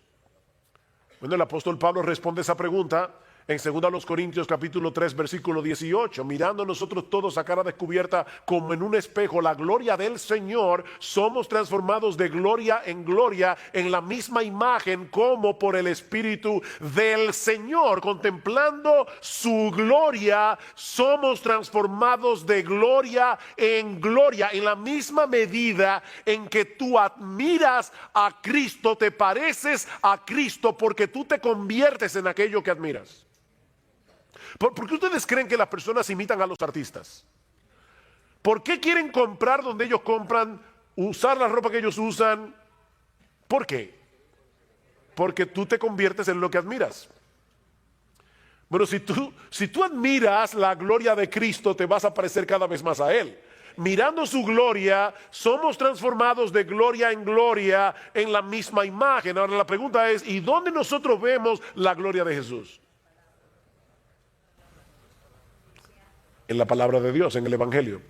Bueno, el apóstol Pablo responde esa pregunta en 2 Corintios capítulo 3 versículo 18. Mirando nosotros todos a cara descubierta como en un espejo la gloria del Señor, somos transformados de gloria en la misma imagen como por el Espíritu del Señor. Contemplando su gloria, somos transformados de gloria en la misma medida en que tú admiras a Cristo, te pareces a Cristo porque tú te conviertes en aquello que admiras. ¿Por qué ustedes creen que las personas imitan a los artistas? ¿Por qué quieren comprar donde ellos compran, usar la ropa que ellos usan? ¿Por qué? Porque tú te conviertes en lo que admiras. Bueno, si tú admiras la gloria de Cristo, te vas a parecer cada vez más a Él. Mirando su gloria, somos transformados de gloria en la misma imagen. Ahora la pregunta es, ¿y dónde nosotros vemos la gloria de Jesús? En la palabra de Dios, en el Evangelio.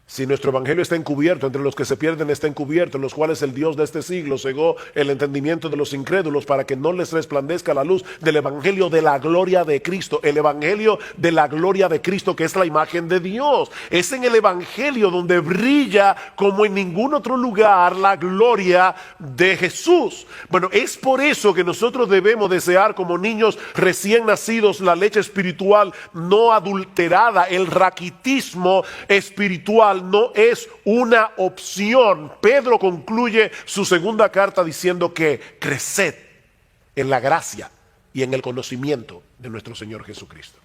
Si nuestro evangelio está encubierto, entre los que se pierden está encubierto, en los cuales el Dios de este siglo cegó el entendimiento de los incrédulos para que no les resplandezca la luz del evangelio de la gloria de Cristo. El evangelio de la gloria de Cristo, que es la imagen de Dios. Es en el evangelio donde brilla como en ningún otro lugar la gloria de Jesús. Bueno, es por eso que nosotros debemos desear como niños recién nacidos la leche espiritual no adulterada. El raquitismo espiritual no es una opción. Pedro concluye su segunda carta diciendo que creced en la gracia y en el conocimiento de nuestro Señor Jesucristo.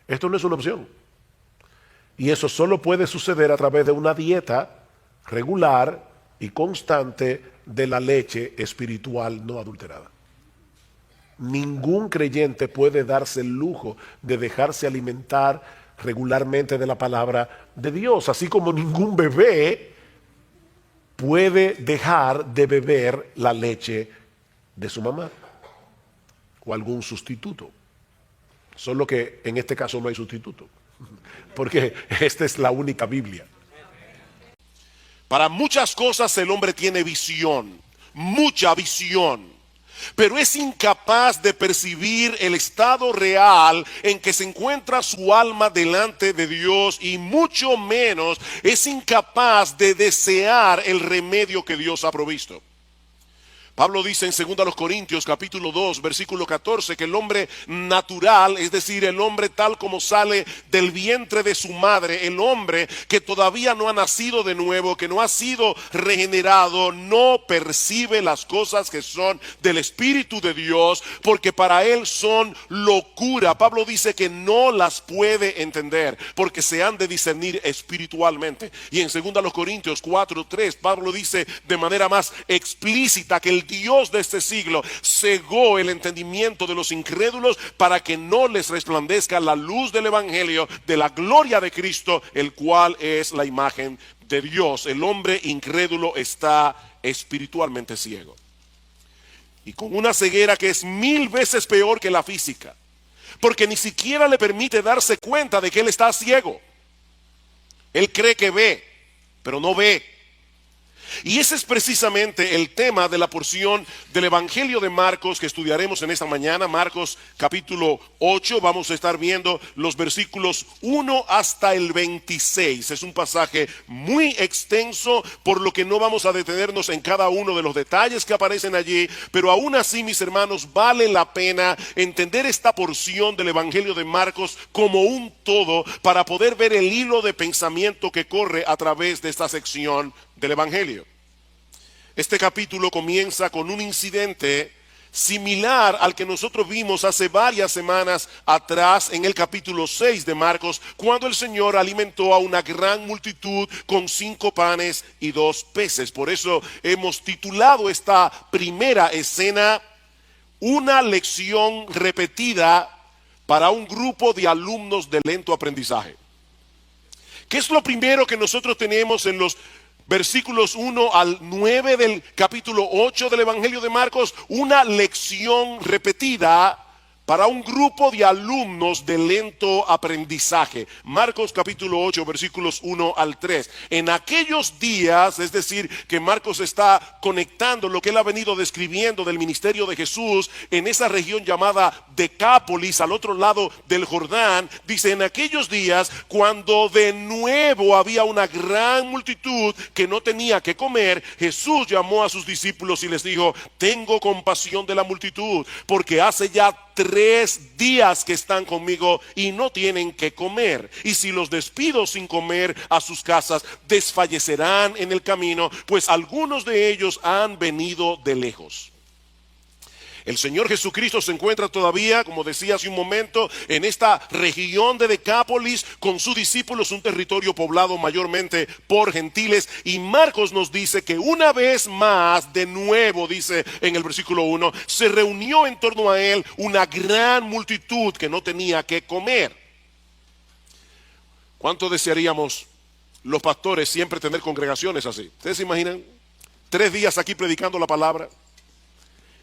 Esto no es una opción. Y eso solo puede suceder a través de una dieta regular y constante de la leche espiritual no adulterada. Ningún creyente puede darse el lujo de dejarse alimentar regularmente de la palabra de Dios, así como ningún bebé puede dejar de beber la leche de su mamá o algún sustituto. Solo que en este caso no hay sustituto, porque esta es la única Biblia.
Para muchas cosas el hombre tiene visión, mucha visión, pero es incapaz de percibir el estado real en que se encuentra su alma delante de Dios, y mucho menos es incapaz de desear el remedio que Dios ha provisto. Pablo dice en 2 Corintios capítulo 2 versículo 14 que el hombre natural, es decir, el hombre tal como sale del vientre de su madre, el hombre que todavía no ha nacido de nuevo, que no ha sido regenerado, no percibe las cosas que son del Espíritu de Dios, porque para él son locura. Pablo dice que no las puede entender porque se han de discernir espiritualmente. Y en 2 Corintios 4:3 Pablo dice de manera más explícita que el Dios de este siglo cegó el entendimiento de los incrédulos para que no les resplandezca la luz del evangelio de la gloria de Cristo, el cual es la imagen de Dios. El hombre incrédulo está espiritualmente ciego, y con una ceguera que es 1000 veces peor que la física, porque ni siquiera le permite darse cuenta de que él está ciego. Él cree que ve, pero no ve. Y ese es precisamente el tema de la porción del Evangelio de Marcos que estudiaremos en esta mañana. Marcos capítulo 8, vamos a estar viendo los versículos 1 hasta el 26. Es un pasaje muy extenso, por lo que no vamos a detenernos en cada uno de los detalles que aparecen allí, pero aún así, mis hermanos, vale la pena entender esta porción del Evangelio de Marcos como un todo para poder ver el hilo de pensamiento que corre a través de esta sección del Evangelio. Este capítulo comienza con un incidente similar al que nosotros vimos hace varias semanas atrás en el capítulo 6 de Marcos, cuando el Señor alimentó a una gran multitud con 5 panes y 2 peces. Por eso hemos titulado esta primera escena una lección repetida para un grupo de alumnos de lento aprendizaje. ¿Qué es lo primero que nosotros tenemos en los versículos 1 al 9 del capítulo 8 del Evangelio de Marcos? Una lección repetida para un grupo de alumnos de lento aprendizaje. Marcos capítulo 8, versículos 1 al 3. En aquellos días, es decir, que Marcos está conectando lo que él ha venido describiendo del ministerio de Jesús en esa región llamada Decápolis, al otro lado del Jordán. Dice, en aquellos días, cuando de nuevo había una gran multitud que no tenía que comer, Jesús llamó a sus discípulos y les dijo, tengo compasión de la multitud, porque hace ya 3 días que están conmigo y no tienen que comer. Y si los despido sin comer a sus casas, desfallecerán en el camino, pues algunos de ellos han venido de lejos. El Señor Jesucristo se encuentra todavía, como decía hace un momento, en esta región de Decápolis con sus discípulos, un territorio poblado mayormente por gentiles. Y Marcos nos dice que una vez más, de nuevo, dice en el versículo 1, se reunió en torno a él una gran multitud que no tenía que comer. ¿Cuánto desearíamos los pastores siempre tener congregaciones así? ¿Ustedes se imaginan? 3 días aquí predicando la palabra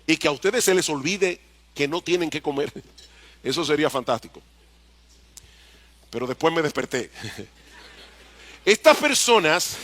y que a ustedes se les olvide que no tienen que comer. Eso sería fantástico. Pero después me desperté. Estas personas,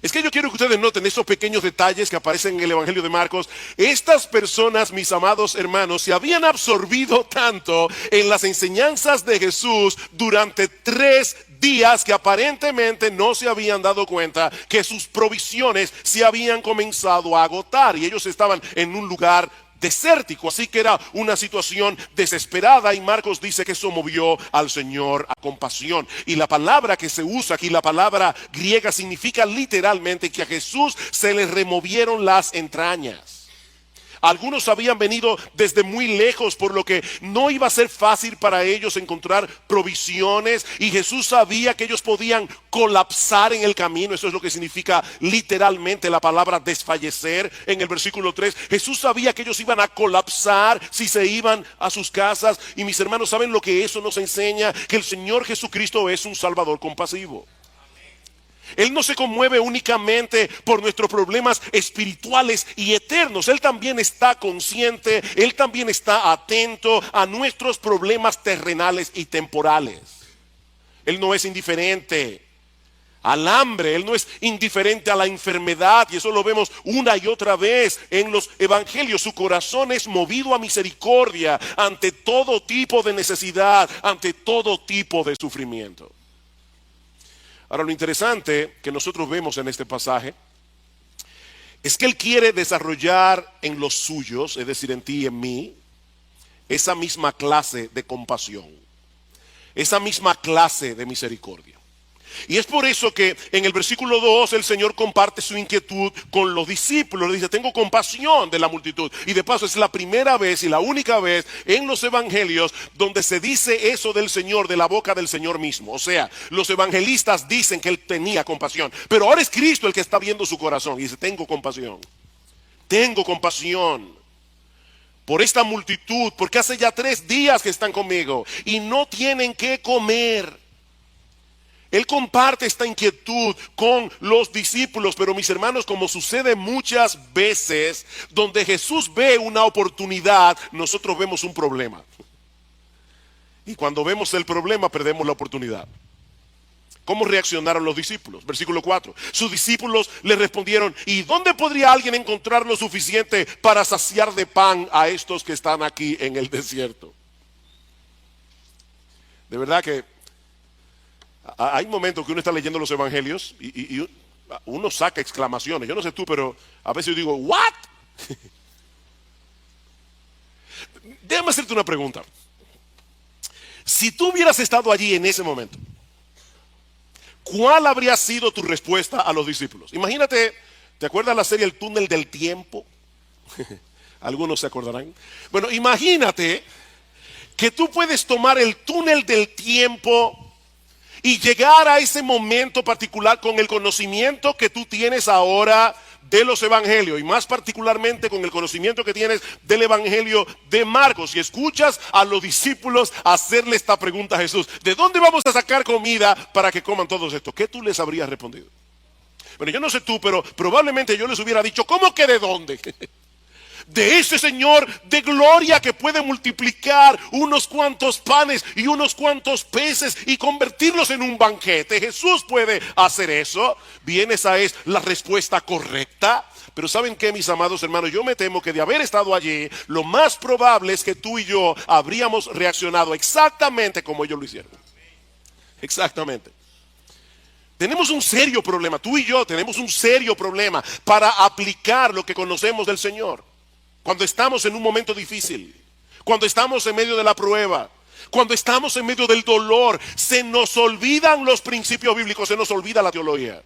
es que yo quiero que ustedes noten esos pequeños detalles que aparecen en el Evangelio de Marcos. Estas personas, mis amados hermanos, se habían absorbido tanto en las enseñanzas de Jesús durante 3 días que aparentemente no se habían dado cuenta que sus provisiones se habían comenzado a agotar y ellos estaban en un lugar desértico, así que era una situación desesperada. Y Marcos dice que eso movió al Señor a compasión. Y la palabra que se usa aquí, la palabra griega, significa literalmente que a Jesús se le removieron las entrañas. Algunos habían venido desde muy lejos, por lo que no iba a ser fácil para ellos encontrar provisiones, y Jesús sabía que ellos podían colapsar en el camino. Eso es lo que significa literalmente la palabra desfallecer en el versículo 3. Jesús sabía que ellos iban a colapsar si se iban a sus casas. Y mis hermanos, ¿saben lo que eso nos enseña? Que el Señor Jesucristo es un Salvador compasivo. Él no se conmueve únicamente por nuestros problemas espirituales y eternos. Él también está consciente, Él también está atento a nuestros problemas terrenales y temporales. Él no es indiferente al hambre, Él no es indiferente a la enfermedad, y eso lo vemos una y otra vez en los evangelios. Su corazón es movido a misericordia ante todo tipo de necesidad, ante todo tipo de sufrimiento. Ahora, lo interesante que nosotros vemos en este pasaje es que Él quiere desarrollar en los suyos, es decir, en ti y en mí, esa misma clase de compasión, esa misma clase de misericordia. Y es por eso que en el versículo 2 el Señor comparte su inquietud con los discípulos. Le dice, tengo compasión de la multitud. Y de paso es la primera vez y la única vez en los evangelios donde se dice eso del Señor de la boca del Señor mismo. O sea, los evangelistas dicen que Él tenía compasión, pero ahora es Cristo el que está viendo su corazón y dice, tengo compasión por esta multitud, porque hace ya 3 días que están conmigo y no tienen que comer. Él comparte esta inquietud con los discípulos, pero mis hermanos, como sucede muchas veces, donde Jesús ve una oportunidad, nosotros vemos un problema. Y cuando vemos el problema, perdemos la oportunidad. ¿Cómo reaccionaron los discípulos? Versículo 4. Sus discípulos le respondieron, ¿y dónde podría alguien encontrar lo suficiente para saciar de pan a estos que están aquí en el desierto? De verdad que hay momentos que uno está leyendo los evangelios y uno saca exclamaciones. Yo no sé tú, pero a veces yo digo, ¿what? Déjame hacerte una pregunta. Si tú hubieras estado allí en ese momento, ¿cuál habría sido tu respuesta a los discípulos? Imagínate, ¿te acuerdas la serie El túnel del tiempo? Algunos se acordarán. Bueno, imagínate que tú puedes tomar el túnel del tiempo y llegar a ese momento particular con el conocimiento que tú tienes ahora de los evangelios, y más particularmente con el conocimiento que tienes del evangelio de Marcos, y escuchas a los discípulos hacerle esta pregunta a Jesús: ¿de dónde vamos a sacar comida para que coman todos estos? ¿Qué tú les habrías respondido? Bueno, yo no sé tú, pero probablemente yo les hubiera dicho: ¿cómo que de dónde? De ese Señor de gloria que puede multiplicar unos cuantos panes y unos cuantos peces y convertirlos en un banquete. Jesús puede hacer eso. Bien, esa es la respuesta correcta. Pero ¿saben qué, mis amados hermanos? Yo me temo que de haber estado allí, lo más probable es que tú y yo habríamos reaccionado exactamente como ellos lo hicieron. Exactamente. Tenemos un serio problema, tú y yo tenemos un serio problema para aplicar lo que conocemos del Señor. Cuando estamos en un momento difícil, cuando estamos en medio de la prueba, cuando estamos en medio del dolor, se nos olvidan los principios bíblicos, se nos olvida la teología.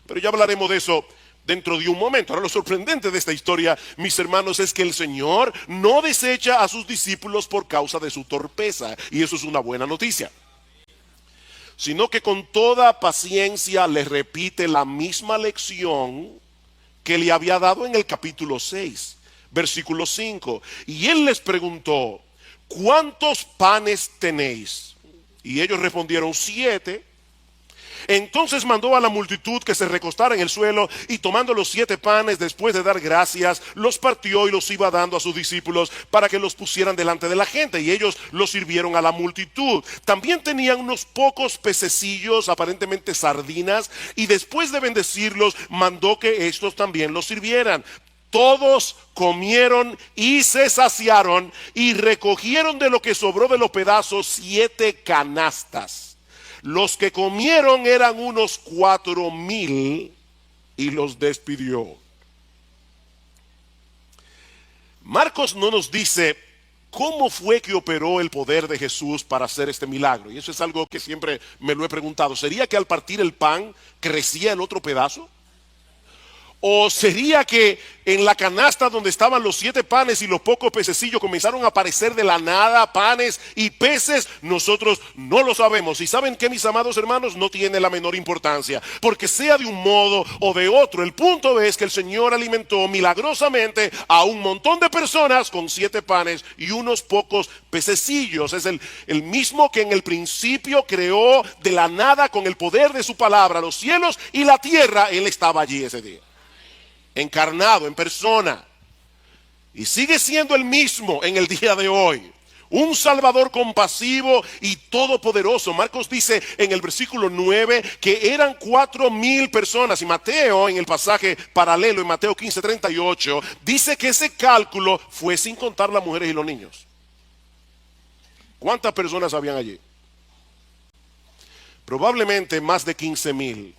Pero ya hablaremos de eso dentro de un momento. Ahora, lo sorprendente de esta historia, mis hermanos, es que el Señor no desecha a sus discípulos por causa de su torpeza, y eso es una buena noticia, sino que con toda paciencia les repite la misma lección que le había dado en el capítulo 6. Versículo 5. Y él les preguntó: ¿cuántos panes tenéis? Y ellos respondieron: 7. Entonces mandó a la multitud que se recostara en el suelo, y tomando los 7 panes, después de dar gracias, los partió y los iba dando a sus discípulos para que los pusieran delante de la gente, y ellos los sirvieron a la multitud. También tenían unos pocos pececillos, aparentemente sardinas, y después de bendecirlos, mandó que estos también los sirvieran. Todos comieron y se saciaron, y recogieron de lo que sobró de los pedazos 7 canastas. Los que comieron eran unos 4,000, y los despidió. Marcos no nos dice cómo fue que operó el poder de Jesús para hacer este milagro. Y eso es algo que siempre me lo he preguntado. ¿Sería que al partir el pan crecía el otro pedazo? ¿O sería que en la canasta donde estaban los 7 panes y los pocos pececillos comenzaron a aparecer de la nada panes y peces? Nosotros no lo sabemos. Y ¿saben qué, mis amados hermanos? No tiene la menor importancia, porque sea de un modo o de otro, el punto es que el Señor alimentó milagrosamente a un montón de personas con 7 panes y unos pocos pececillos. Es el mismo que en el principio creó de la nada con el poder de su palabra los cielos y la tierra. Él estaba allí ese día, encarnado en persona, y sigue siendo el mismo en el día de hoy, un Salvador compasivo y todopoderoso. Marcos dice en el versículo 9 que eran 4,000 personas, y Mateo, en el pasaje paralelo en Mateo 15:38, dice que ese cálculo fue sin contar las mujeres y los niños. ¿Cuántas personas habían allí? Probablemente más de 15,000.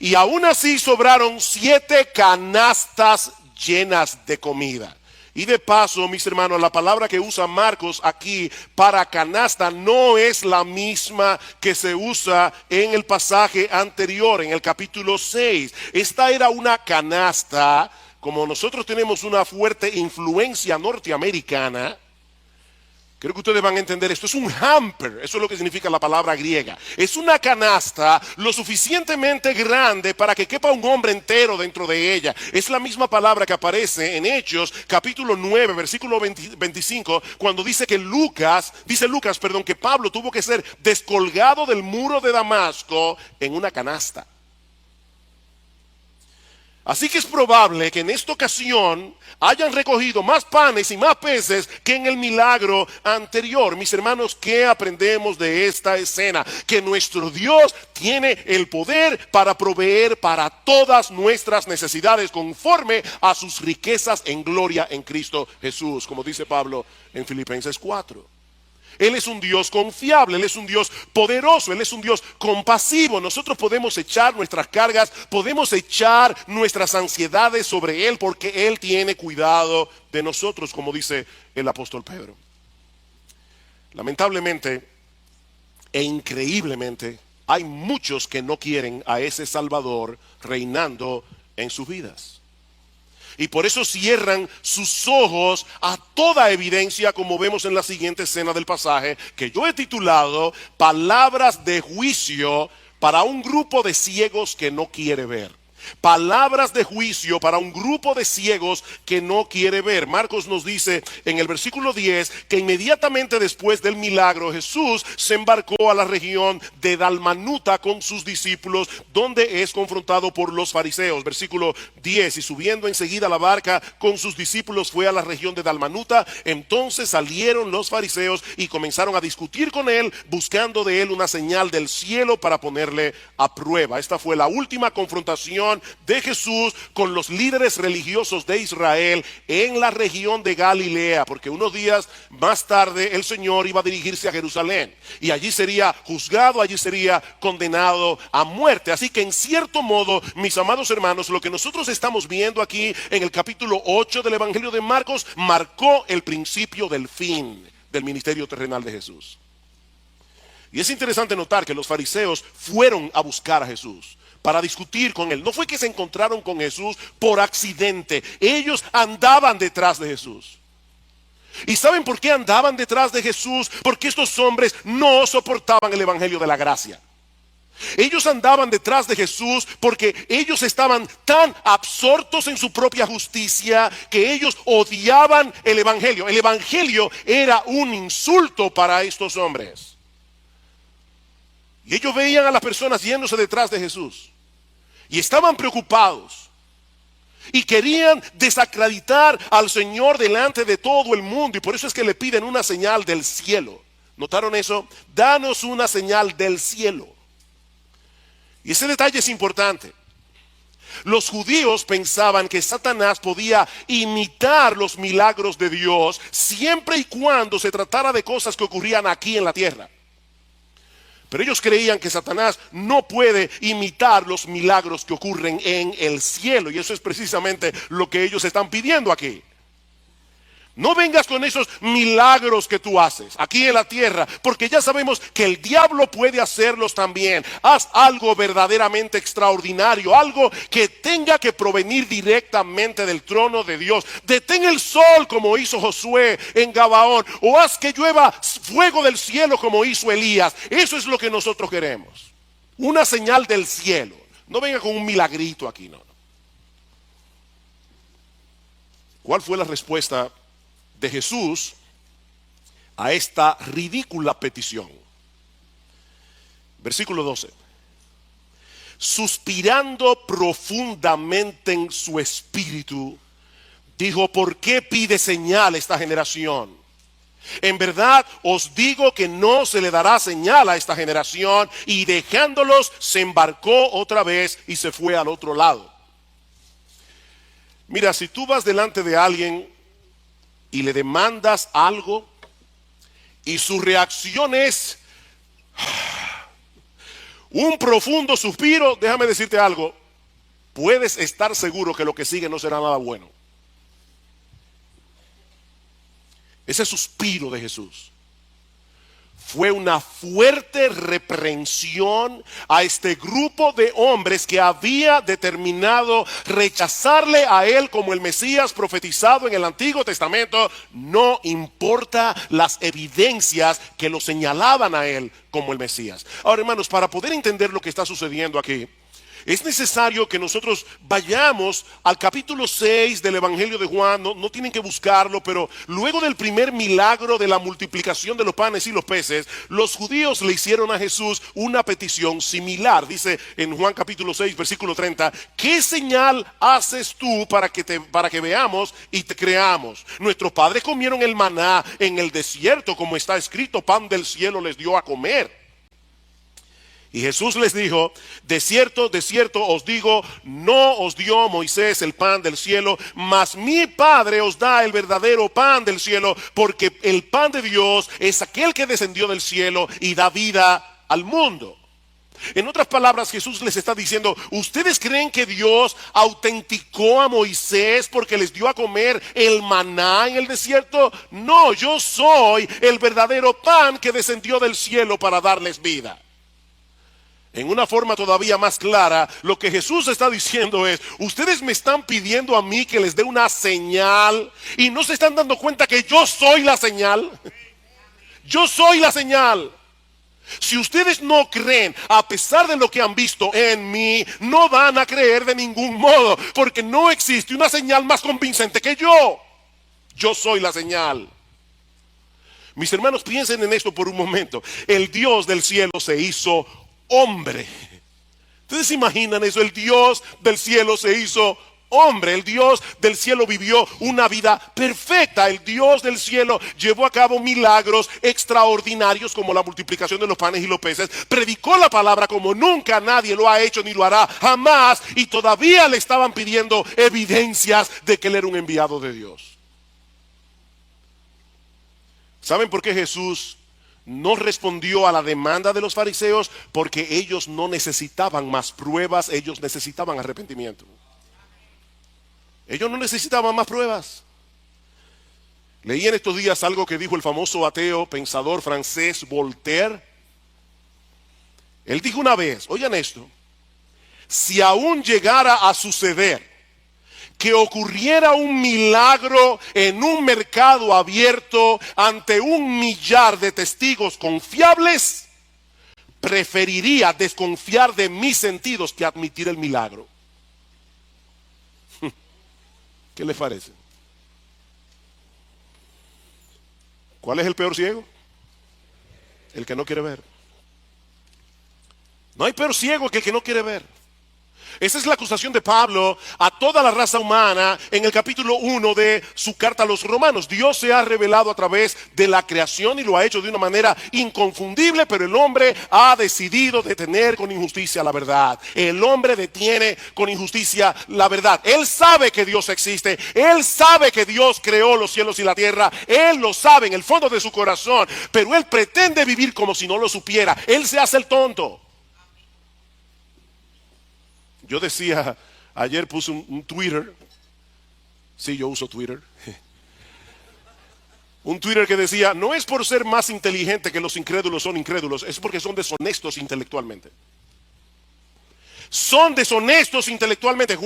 Y aún así sobraron 7 canastas llenas de comida. Y de paso, mis hermanos, la palabra que usa Marcos aquí para canasta no es la misma que se usa en el pasaje anterior, en el capítulo 6. Esta era una canasta, como nosotros tenemos una fuerte influencia norteamericana. Creo que ustedes van a entender esto. Es un hamper, eso es lo que significa la palabra griega. Es una canasta lo suficientemente grande para que quepa un hombre entero dentro de ella. Es la misma palabra que aparece en Hechos capítulo 9, versículo 25, cuando dice que Lucas, que Pablo tuvo que ser descolgado del muro de Damasco en una canasta. Así que es probable que en esta ocasión hayan recogido más panes y más peces que en el milagro anterior. Mis hermanos, ¿qué aprendemos de esta escena? Que nuestro Dios tiene el poder para proveer para todas nuestras necesidades conforme a sus riquezas en gloria en Cristo Jesús, como dice Pablo en Filipenses 4. Él es un Dios confiable, Él es un Dios poderoso, Él es un Dios compasivo. Nosotros podemos echar nuestras cargas, podemos echar nuestras ansiedades sobre Él, porque Él tiene cuidado de nosotros, como dice el apóstol Pedro. Lamentablemente e increíblemente, hay muchos que no quieren a ese Salvador reinando en sus vidas. Y por eso cierran sus ojos a toda evidencia, como vemos en la siguiente escena del pasaje, que yo he titulado Palabras de juicio para un grupo de ciegos que no quiere ver. Palabras de juicio para un grupo de ciegos que no quiere ver. Marcos nos dice en el versículo 10 que inmediatamente después del milagro Jesús se embarcó a la región de Dalmanuta con sus discípulos, donde es confrontado por los fariseos. Versículo 10: y subiendo enseguida a la barca con sus discípulos fue a la región de Dalmanuta. Entonces salieron los fariseos y comenzaron a discutir con él, buscando de él una señal del cielo para ponerle a prueba. Esta fue la última confrontación de Jesús con los líderes religiosos de Israel en la región de Galilea, porque unos días más tarde el Señor iba a dirigirse a Jerusalén y allí sería juzgado, allí sería condenado a muerte. Así que en cierto modo, mis amados hermanos, lo que nosotros estamos viendo aquí en el capítulo 8 del Evangelio de Marcos marcó el principio del fin del ministerio terrenal de Jesús. Y es interesante notar que los fariseos fueron a buscar a Jesús para discutir con él. No fue que se encontraron con Jesús por accidente. Ellos andaban detrás de Jesús. ¿Y saben por qué andaban detrás de Jesús? Porque estos hombres no soportaban el evangelio de la gracia. Ellos andaban detrás de Jesús porque ellos estaban tan absortos en su propia justicia que ellos odiaban el evangelio. El evangelio era un insulto para estos hombres. Y ellos veían a las personas yéndose detrás de Jesús y estaban preocupados y querían desacreditar al Señor delante de todo el mundo, y por eso es que le piden una señal del cielo. ¿Notaron eso? Danos una señal del cielo. Y ese detalle es importante. Los judíos pensaban que Satanás podía imitar los milagros de Dios siempre y cuando se tratara de cosas que ocurrían aquí en la tierra. Pero ellos creían que Satanás no puede imitar los milagros que ocurren en el cielo. Y eso es precisamente lo que ellos están pidiendo aquí. No vengas con esos milagros que tú haces aquí en la tierra, porque ya sabemos que el diablo puede hacerlos también. Haz algo verdaderamente extraordinario, algo que tenga que provenir directamente del trono de Dios. Detén el sol como hizo Josué en Gabaón, o haz que llueva fuego del cielo como hizo Elías. Eso es lo que nosotros queremos. Una señal del cielo. No venga con un milagrito aquí, no. ¿Cuál fue la respuesta de Jesús a esta ridícula petición? Versículo 12. Suspirando profundamente en su espíritu, dijo: ¿por qué pide señal esta generación? En verdad os digo que no se le dará señal a esta generación. Y dejándolos se embarcó otra vez y se fue al otro lado. Mira, si tú vas delante de alguien y le demandas algo y su reacción es un profundo suspiro, déjame decirte algo, puedes estar seguro que lo que sigue no será nada bueno. Ese suspiro de Jesús fue una fuerte reprensión a este grupo de hombres que había determinado rechazarle a él como el Mesías profetizado en el Antiguo Testamento, no importa las evidencias que lo señalaban a él como el Mesías. Ahora, hermanos, para poder entender lo que está sucediendo aquí, es necesario que nosotros vayamos al capítulo 6 del Evangelio de Juan. No tienen que buscarlo, pero luego del primer milagro de la multiplicación de los panes y los peces, los judíos le hicieron a Jesús una petición similar. Dice en Juan capítulo 6 versículo 30: ¿qué señal haces tú para que veamos y te creamos? Nuestros padres comieron el maná en el desierto, como está escrito: pan del cielo les dio a comer. Y Jesús les dijo: de cierto os digo, no os dio Moisés el pan del cielo, mas mi Padre os da el verdadero pan del cielo, porque el pan de Dios es aquel que descendió del cielo y da vida al mundo. En otras palabras, Jesús les está diciendo: ¿ustedes creen que Dios autenticó a Moisés porque les dio a comer el maná en el desierto? No, yo soy el verdadero pan que descendió del cielo para darles vida. En una forma todavía más clara, lo que Jesús está diciendo es: ustedes me están pidiendo a mí que les dé una señal y no se están dando cuenta que yo soy la señal. Yo soy la señal. Si ustedes no creen, a pesar de lo que han visto en mí, no van a creer de ningún modo, porque no existe una señal más convincente que yo. Yo soy la señal. Mis hermanos, piensen en esto por un momento. El Dios del cielo se hizo hombre. ¿Ustedes se imaginan eso? El Dios del cielo se hizo hombre. El Dios del cielo vivió una vida perfecta. El Dios del cielo llevó a cabo milagros extraordinarios como la multiplicación de los panes y los peces. Predicó la palabra como nunca nadie lo ha hecho ni lo hará jamás. Y todavía le estaban pidiendo evidencias de que él era un enviado de Dios. ¿Saben por qué Jesús no respondió a la demanda de los fariseos? Porque ellos no necesitaban más pruebas, ellos necesitaban arrepentimiento. Ellos no necesitaban más pruebas. Leí en estos días algo que dijo el famoso ateo, pensador francés Voltaire. Él dijo una vez, oigan esto: si aún llegara a suceder que ocurriera un milagro en un mercado abierto ante 1.000.000 de testigos confiables, preferiría desconfiar de mis sentidos que admitir el milagro. ¿Qué les parece? ¿Cuál es el peor ciego? El que no quiere ver. No hay peor ciego que el que no quiere ver. Esa es la acusación de Pablo a toda la raza humana en el capítulo 1 de su carta a los Romanos. Dios se ha revelado a través de la creación y lo ha hecho de una manera inconfundible, pero el hombre ha decidido detener con injusticia la verdad. El hombre detiene con injusticia la verdad. Él sabe que Dios existe, él sabe que Dios creó los cielos y la tierra, él lo sabe en el fondo de su corazón, pero él pretende vivir como si no lo supiera. Él se hace el tonto. Yo decía, ayer puse un Twitter. Sí, yo uso Twitter. Un Twitter que decía: no es por ser más inteligente que los incrédulos son incrédulos, es porque son deshonestos intelectualmente. Son deshonestos intelectualmente.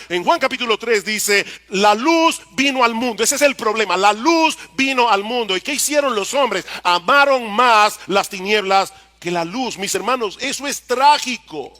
En Juan capítulo 3 dice: la luz vino al mundo. Ese es el problema. La luz vino al mundo. ¿Y qué hicieron los hombres? Amaron más las tinieblas que la luz. Mis hermanos, eso es trágico.